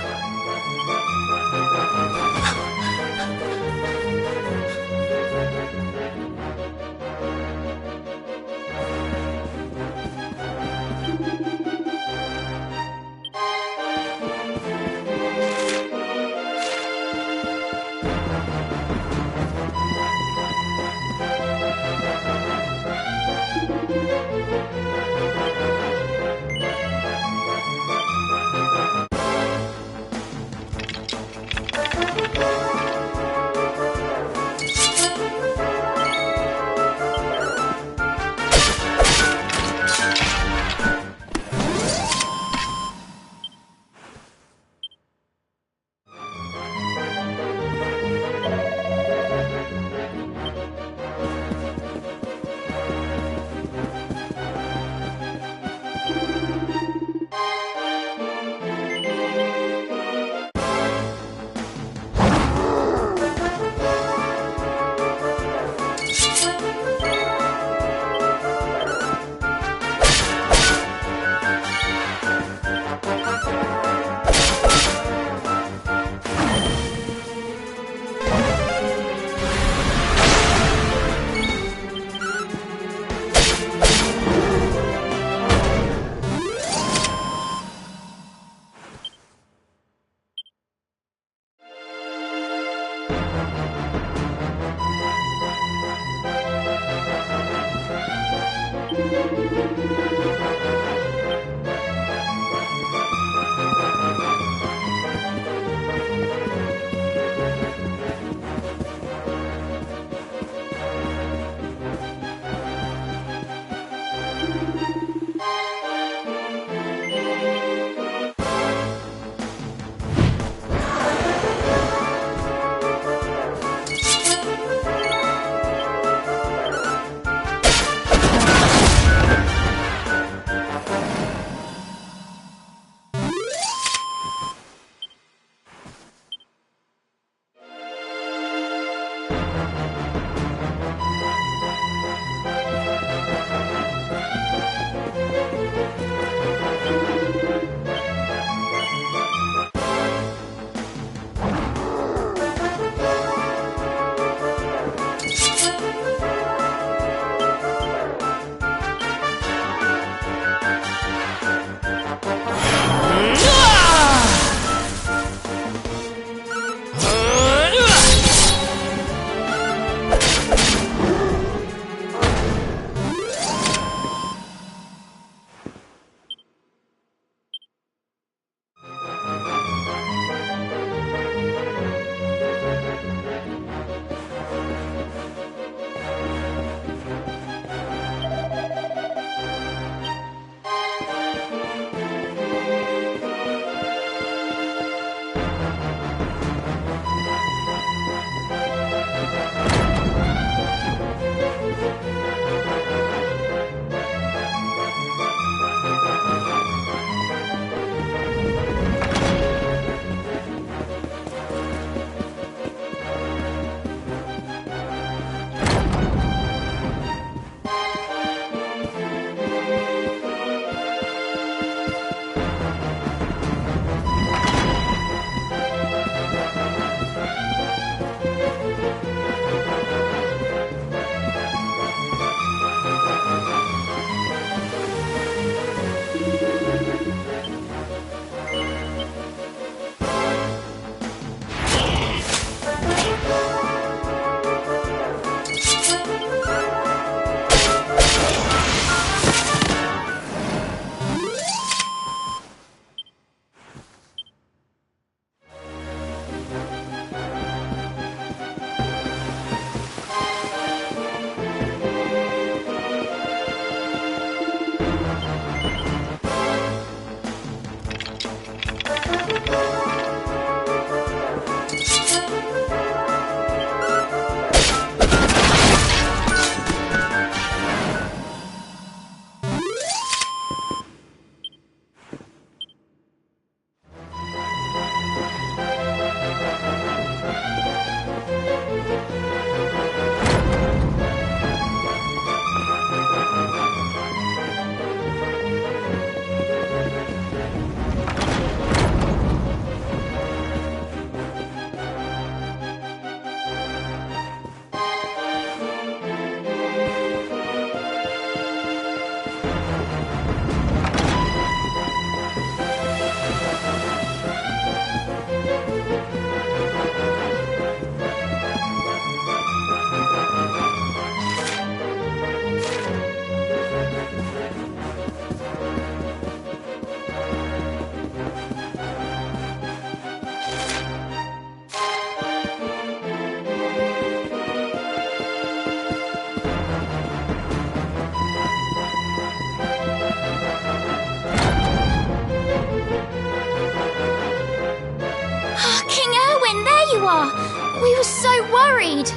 you are. We were so worried.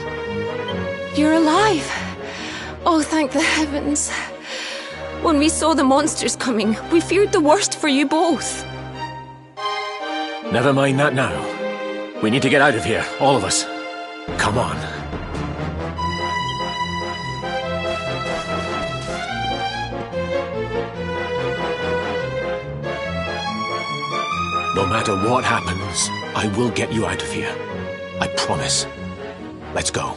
You're alive. Oh, thank the heavens. When we saw the monsters coming, we feared the worst for you both. Never mind that now. We need to get out of here, all of us. Come on. No matter what happens, I will get you out of here. I promise. Let's go.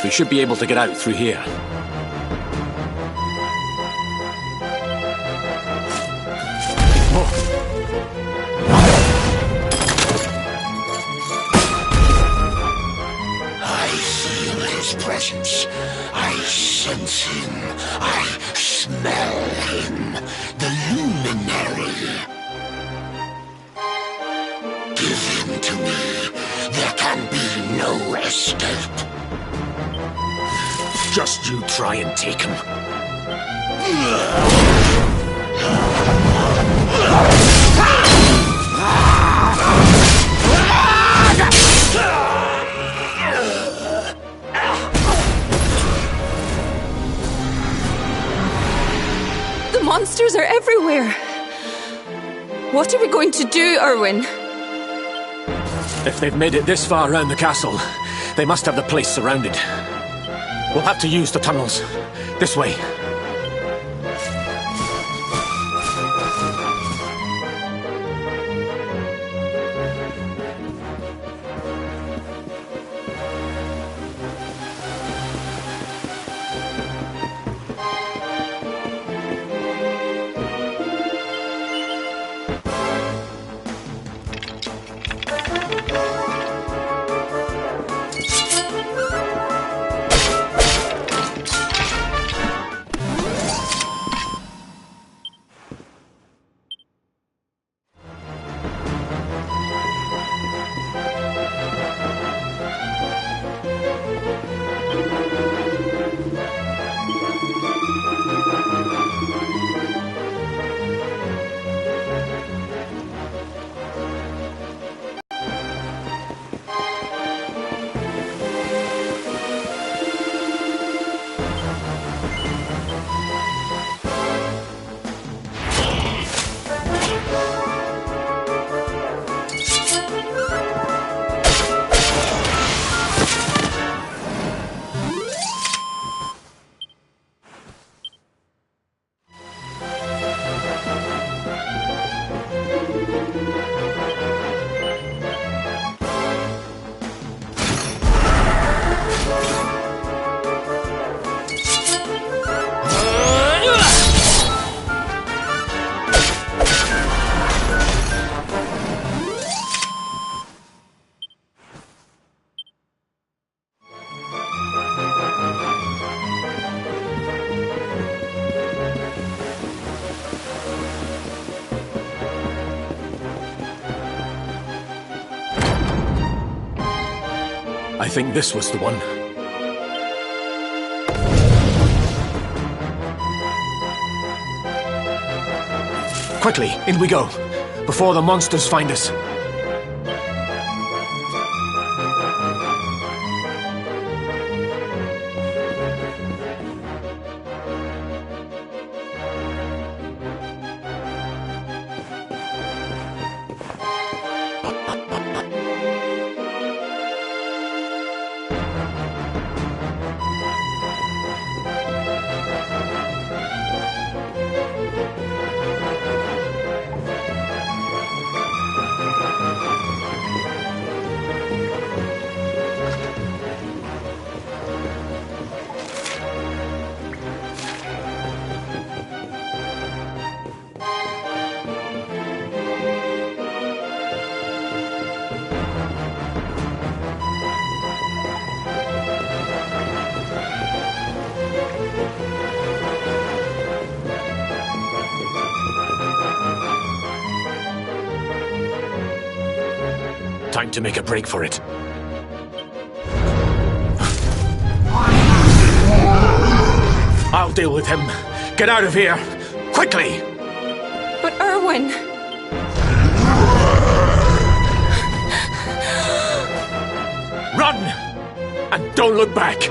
We should be able to get out through here. I feel his presence. I sense him. I smell him. The luminary. Give him to me. There can be no escape. Just you try and take him. The monsters are everywhere. What are we going to do, Erwin? If they've made it this far around the castle, they must have the place surrounded. We'll have to use the tunnels. This way. I think this was the one. Quickly, in we go, before the monsters find us. Time to make a break for it. I'll deal with him. Get out of here! Quickly! But Erwin... Run! And don't look back!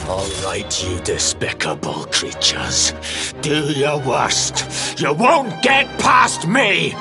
All right, you despicable creatures. Do your worst. You won't get past me!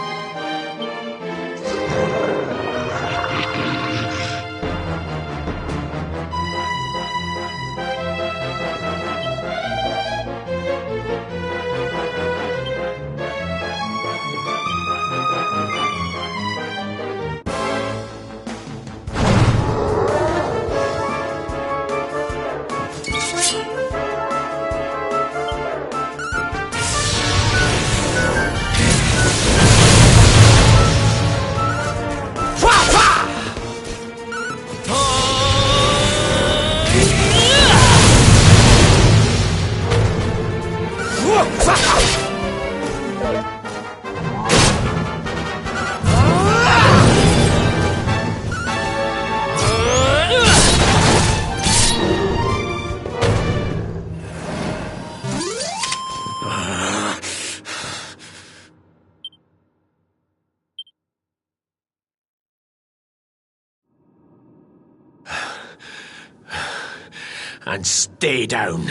And stay down.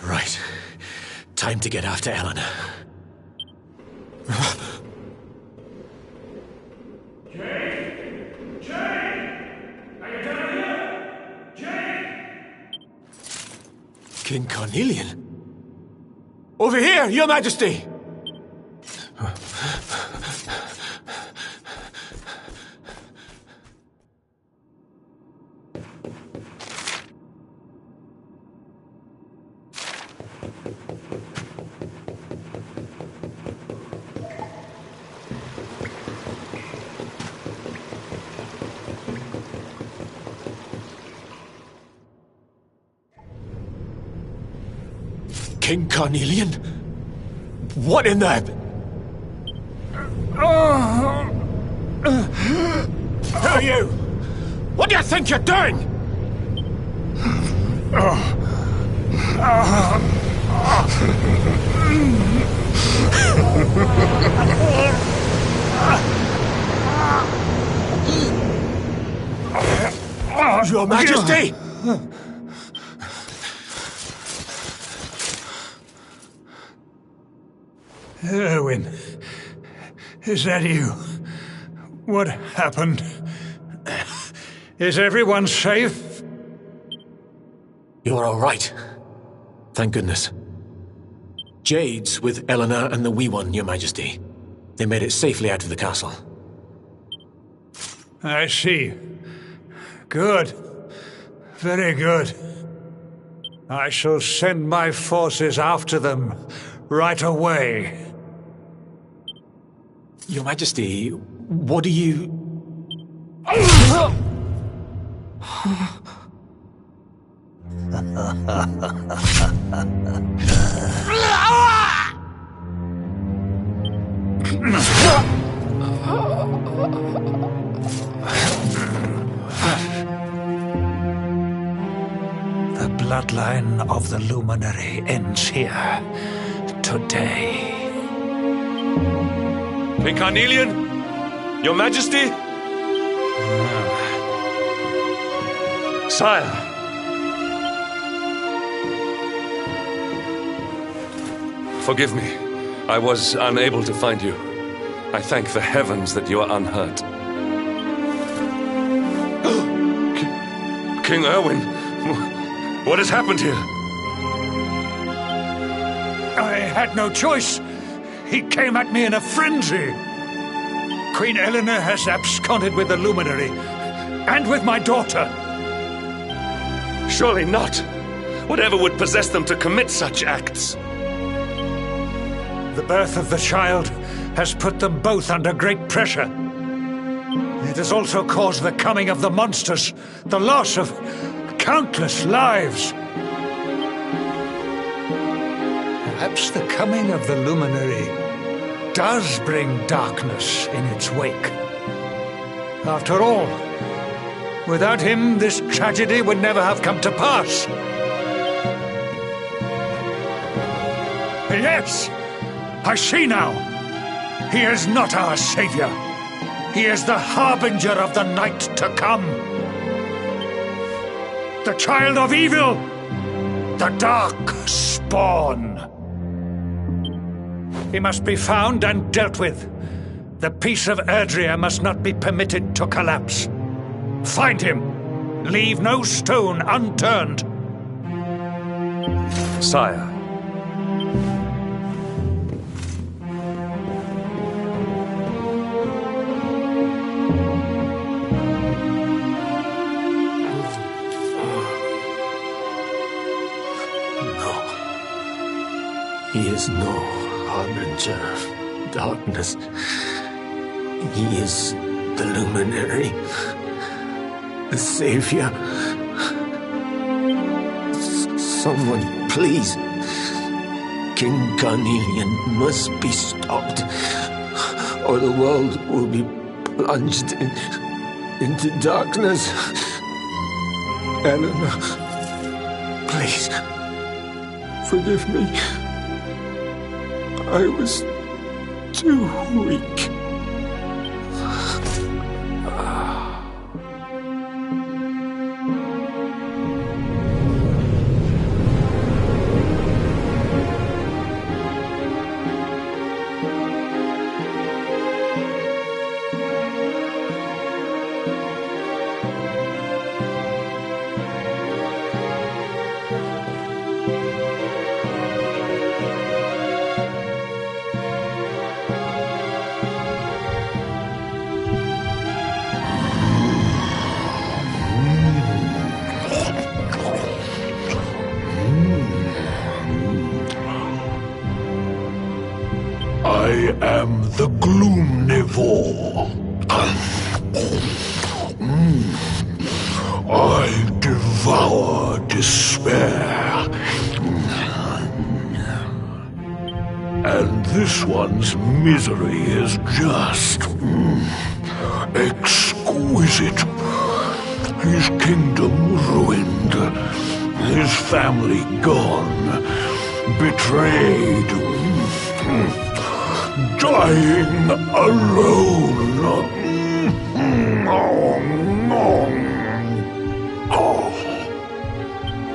Right. Time to get after Eleanor. Jade! Jade! Are you down here? Jade! King Carnelian? Over here, Your Majesty! King Carnelian? What in the... Who are you? What do you think you're doing? Your Majesty! Erwin, is that you? What happened? Is everyone safe? You're all right. Thank goodness. Jade's with Eleanor and the wee one, Your Majesty. They made it safely out of the castle. I see. Good. Very good. I shall send my forces after them right away. Your Majesty, what do you... bloodline of the Luminary ends here, today. King Carnelian? Your Majesty? Sire. Forgive me. I was unable to find you. I thank the heavens that you are unhurt. King Erwin, what has happened here? I had no choice. He came at me in a frenzy. Queen Eleanor has absconded with the Luminary, and with my daughter. Surely not. Whatever would possess them to commit such acts? The birth of the child has put them both under great pressure. It has also caused the coming of the monsters, the loss of countless lives. Perhaps the coming of the Luminary does bring darkness in its wake. After all, without him, this tragedy would never have come to pass. Yes, I see now. He is not our savior. He is the harbinger of the night to come. The child of evil, the dark spawn. He must be found and dealt with. The peace of Erdrea must not be permitted to collapse. Find him. Leave no stone unturned. Sire. He is no harbinger of darkness. He is the Luminary, the Savior. Someone, please. King Carnelian must be stopped, or the world will be plunged into darkness. Eleanor, please, forgive me. I was too weak. I am the Gloomnivore. I devour despair. And this one's misery is just exquisite. His kingdom ruined, his family gone, betrayed, dying alone.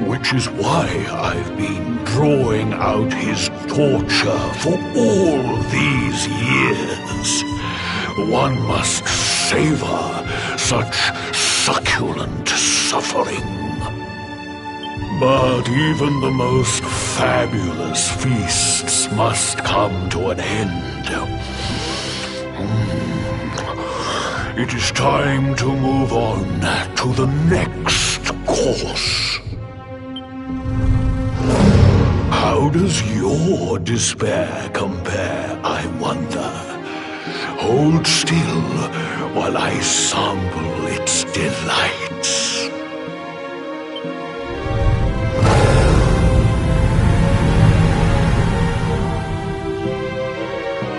Which is why I've been drawing out his torture for all these years. One must savor such succulent suffering. But even the most fabulous feasts must come to an end. It is time to move on to the next course. How does your despair compare, I wonder? Hold still while I sample its delights.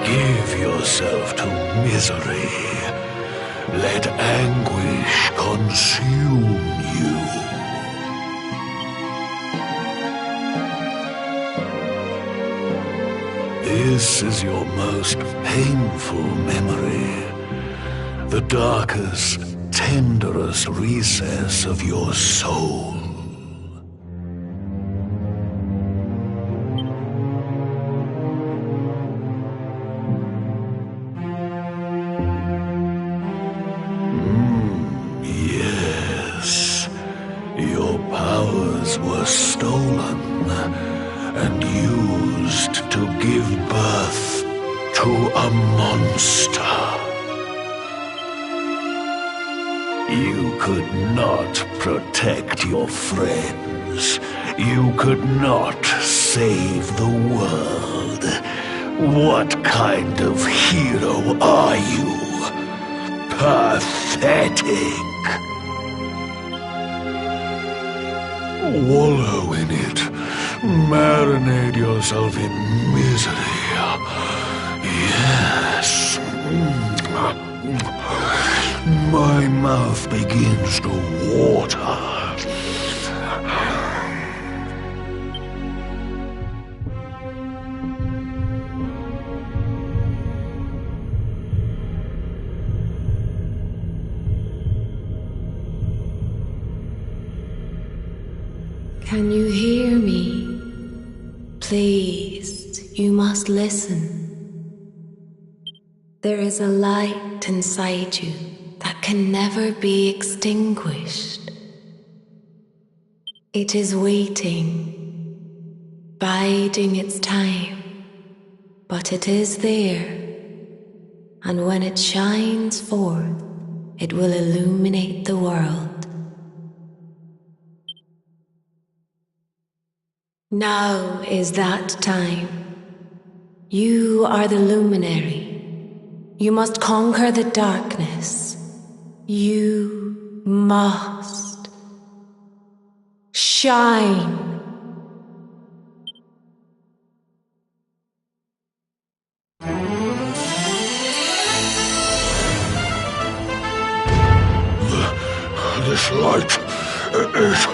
Give yourself to misery. Let anguish consume you. This is your most painful memory. The darkest, tenderest recess of your soul. Yes. Your powers were stolen and used to give birth to a monster. You could not protect your friends. You could not save the world. What kind of hero are you? Pathetic. Wallow in it. Marinate yourself in misery. Yes. My mouth begins to water. Can you hear me? Please, you must listen. There is a light inside you that can never be extinguished. It is waiting, biding its time, but it is there, and when it shines forth, it will illuminate the world. Now is that time. You are the luminary. You must conquer the darkness. You must shine. This light is...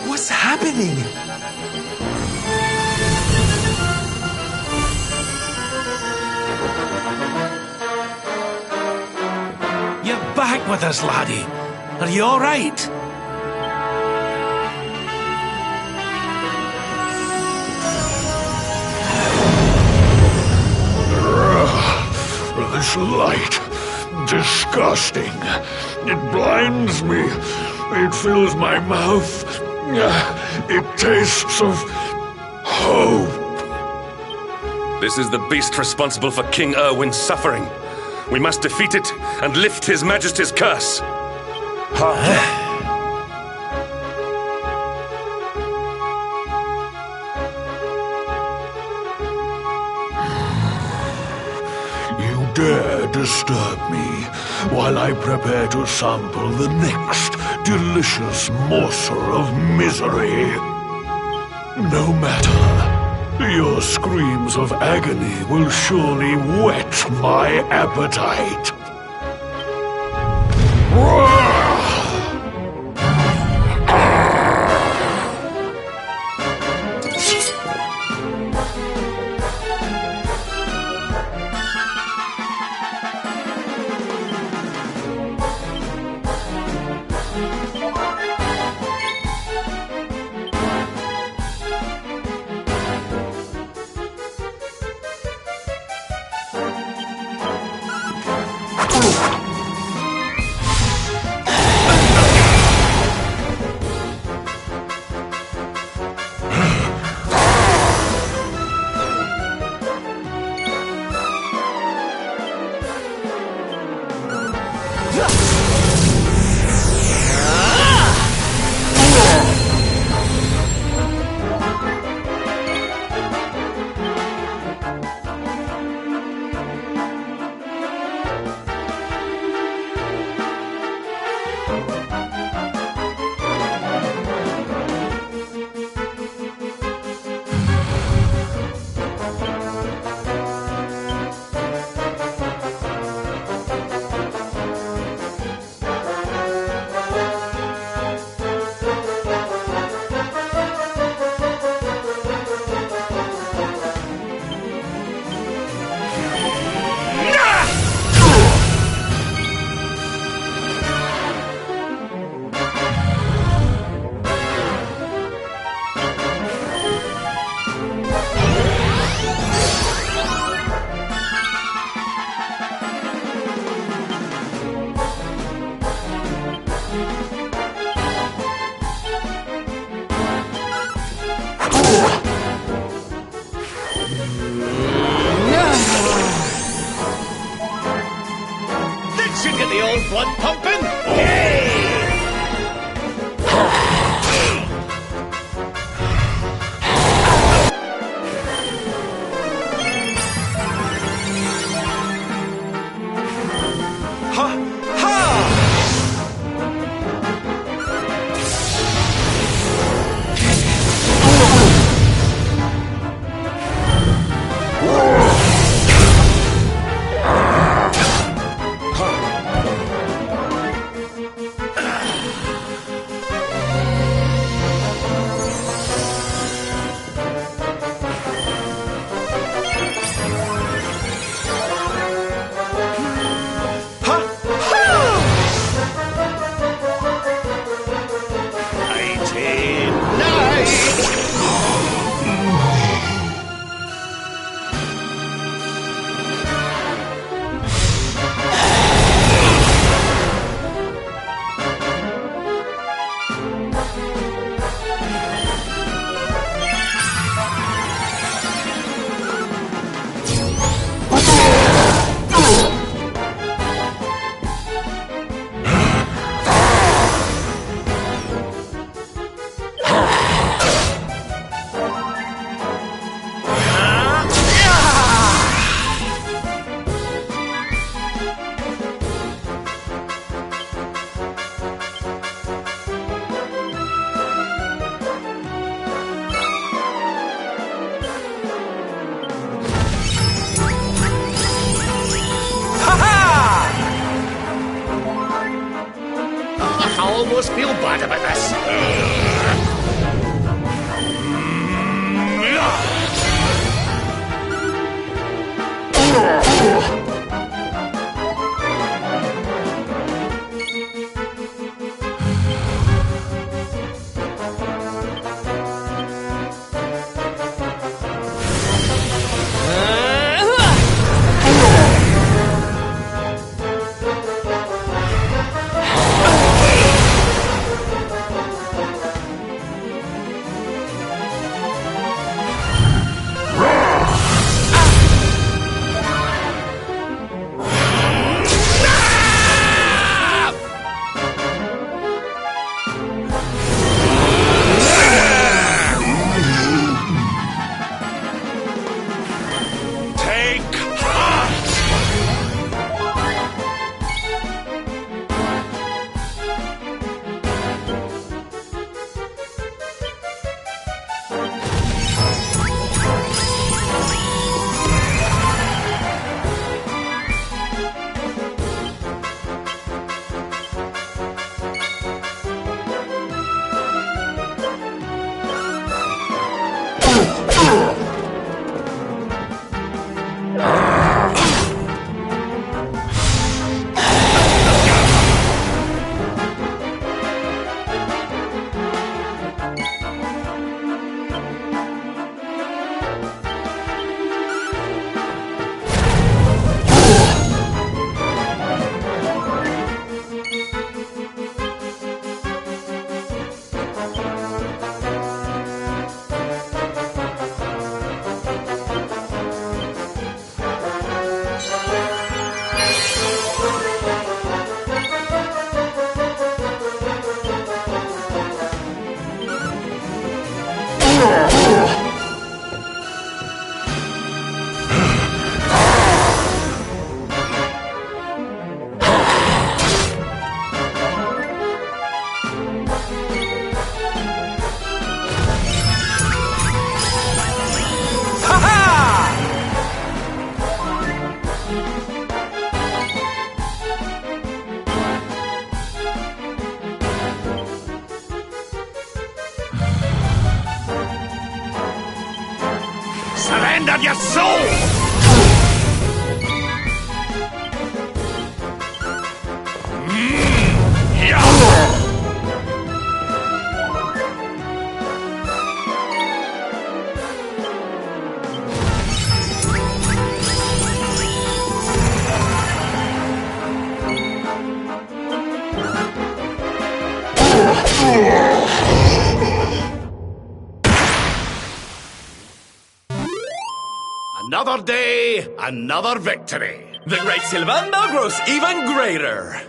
What's happening? You're back with us, laddie. Are you all right? This light... disgusting. It blinds me. It fills my mouth. It tastes of... hope. This is the beast responsible for King Erwin's suffering. We must defeat it and lift His Majesty's curse. You dare disturb me while I prepare to sample the next delicious morsel of misery. No matter. Your screams of agony will surely whet my appetite. blood pumping? Hey! I almost feel bad about this. Surrender your soul! Another day, another victory. The great Sylvander grows even greater.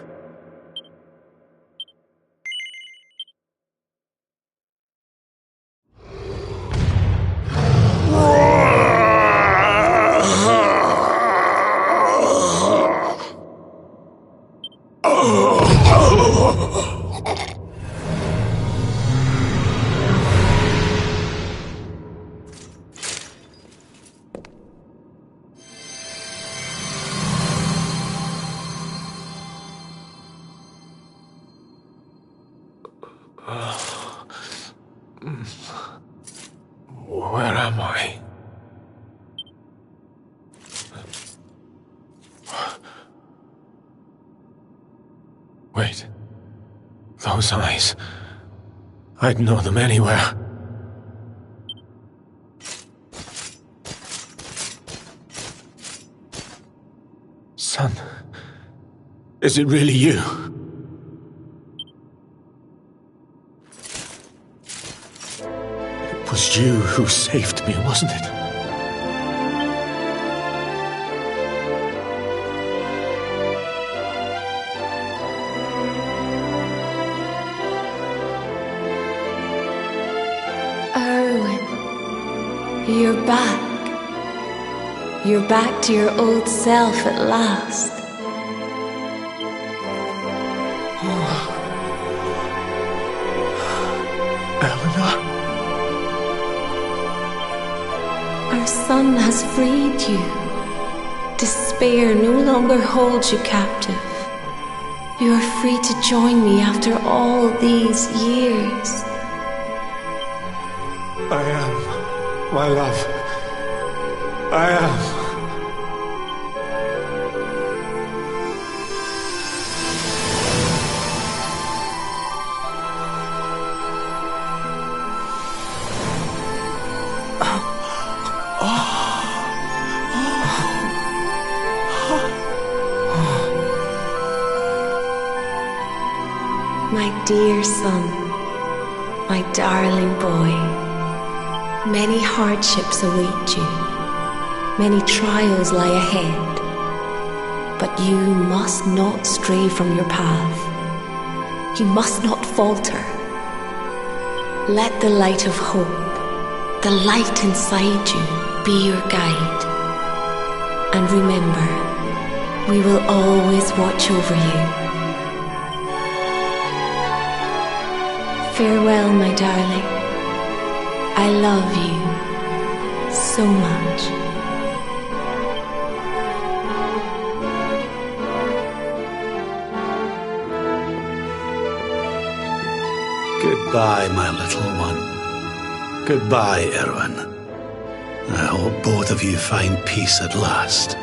Those eyes. I'd know them anywhere. Son, is it really you? It was you who saved me, wasn't it? You're back. You're back to your old self at last. Eleanor? Our son has freed you. Despair no longer holds you captive. You are free to join me after all these years. I am, my love. I am. My dear son, my darling boy, many hardships await you, many trials lie ahead, but you must not stray from your path. You must not falter. Let the light of hope, the light inside you, be your guide. And remember, we will always watch over you. Farewell, my darling. I love you so much. Goodbye, my little one. Goodbye, Erwin. I hope both of you find peace at last.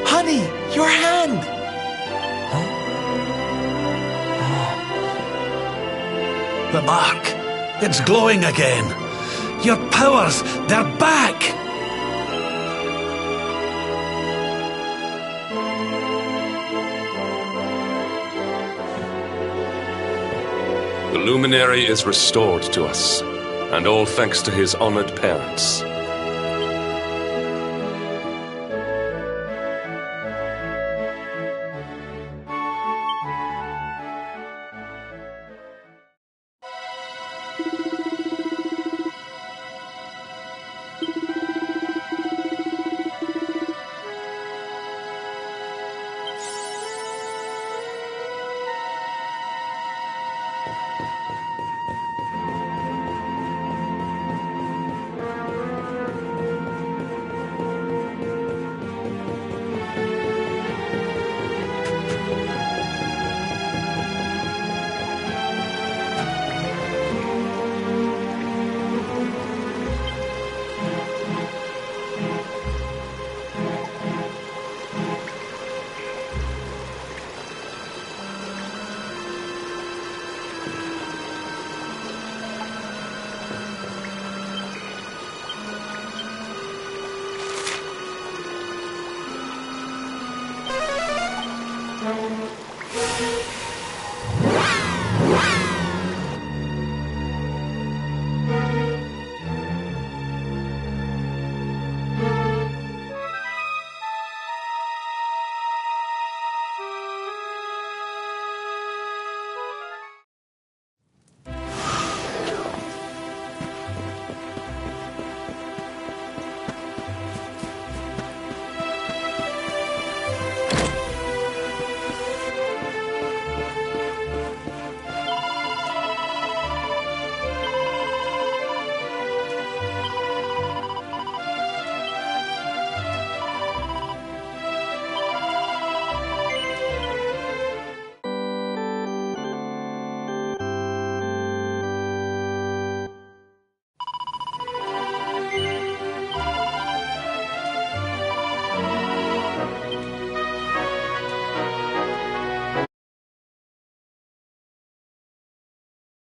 Honey, your hand! The mark. It's glowing again. Your powers, they're back! The luminary is restored to us, and all thanks to his honored parents.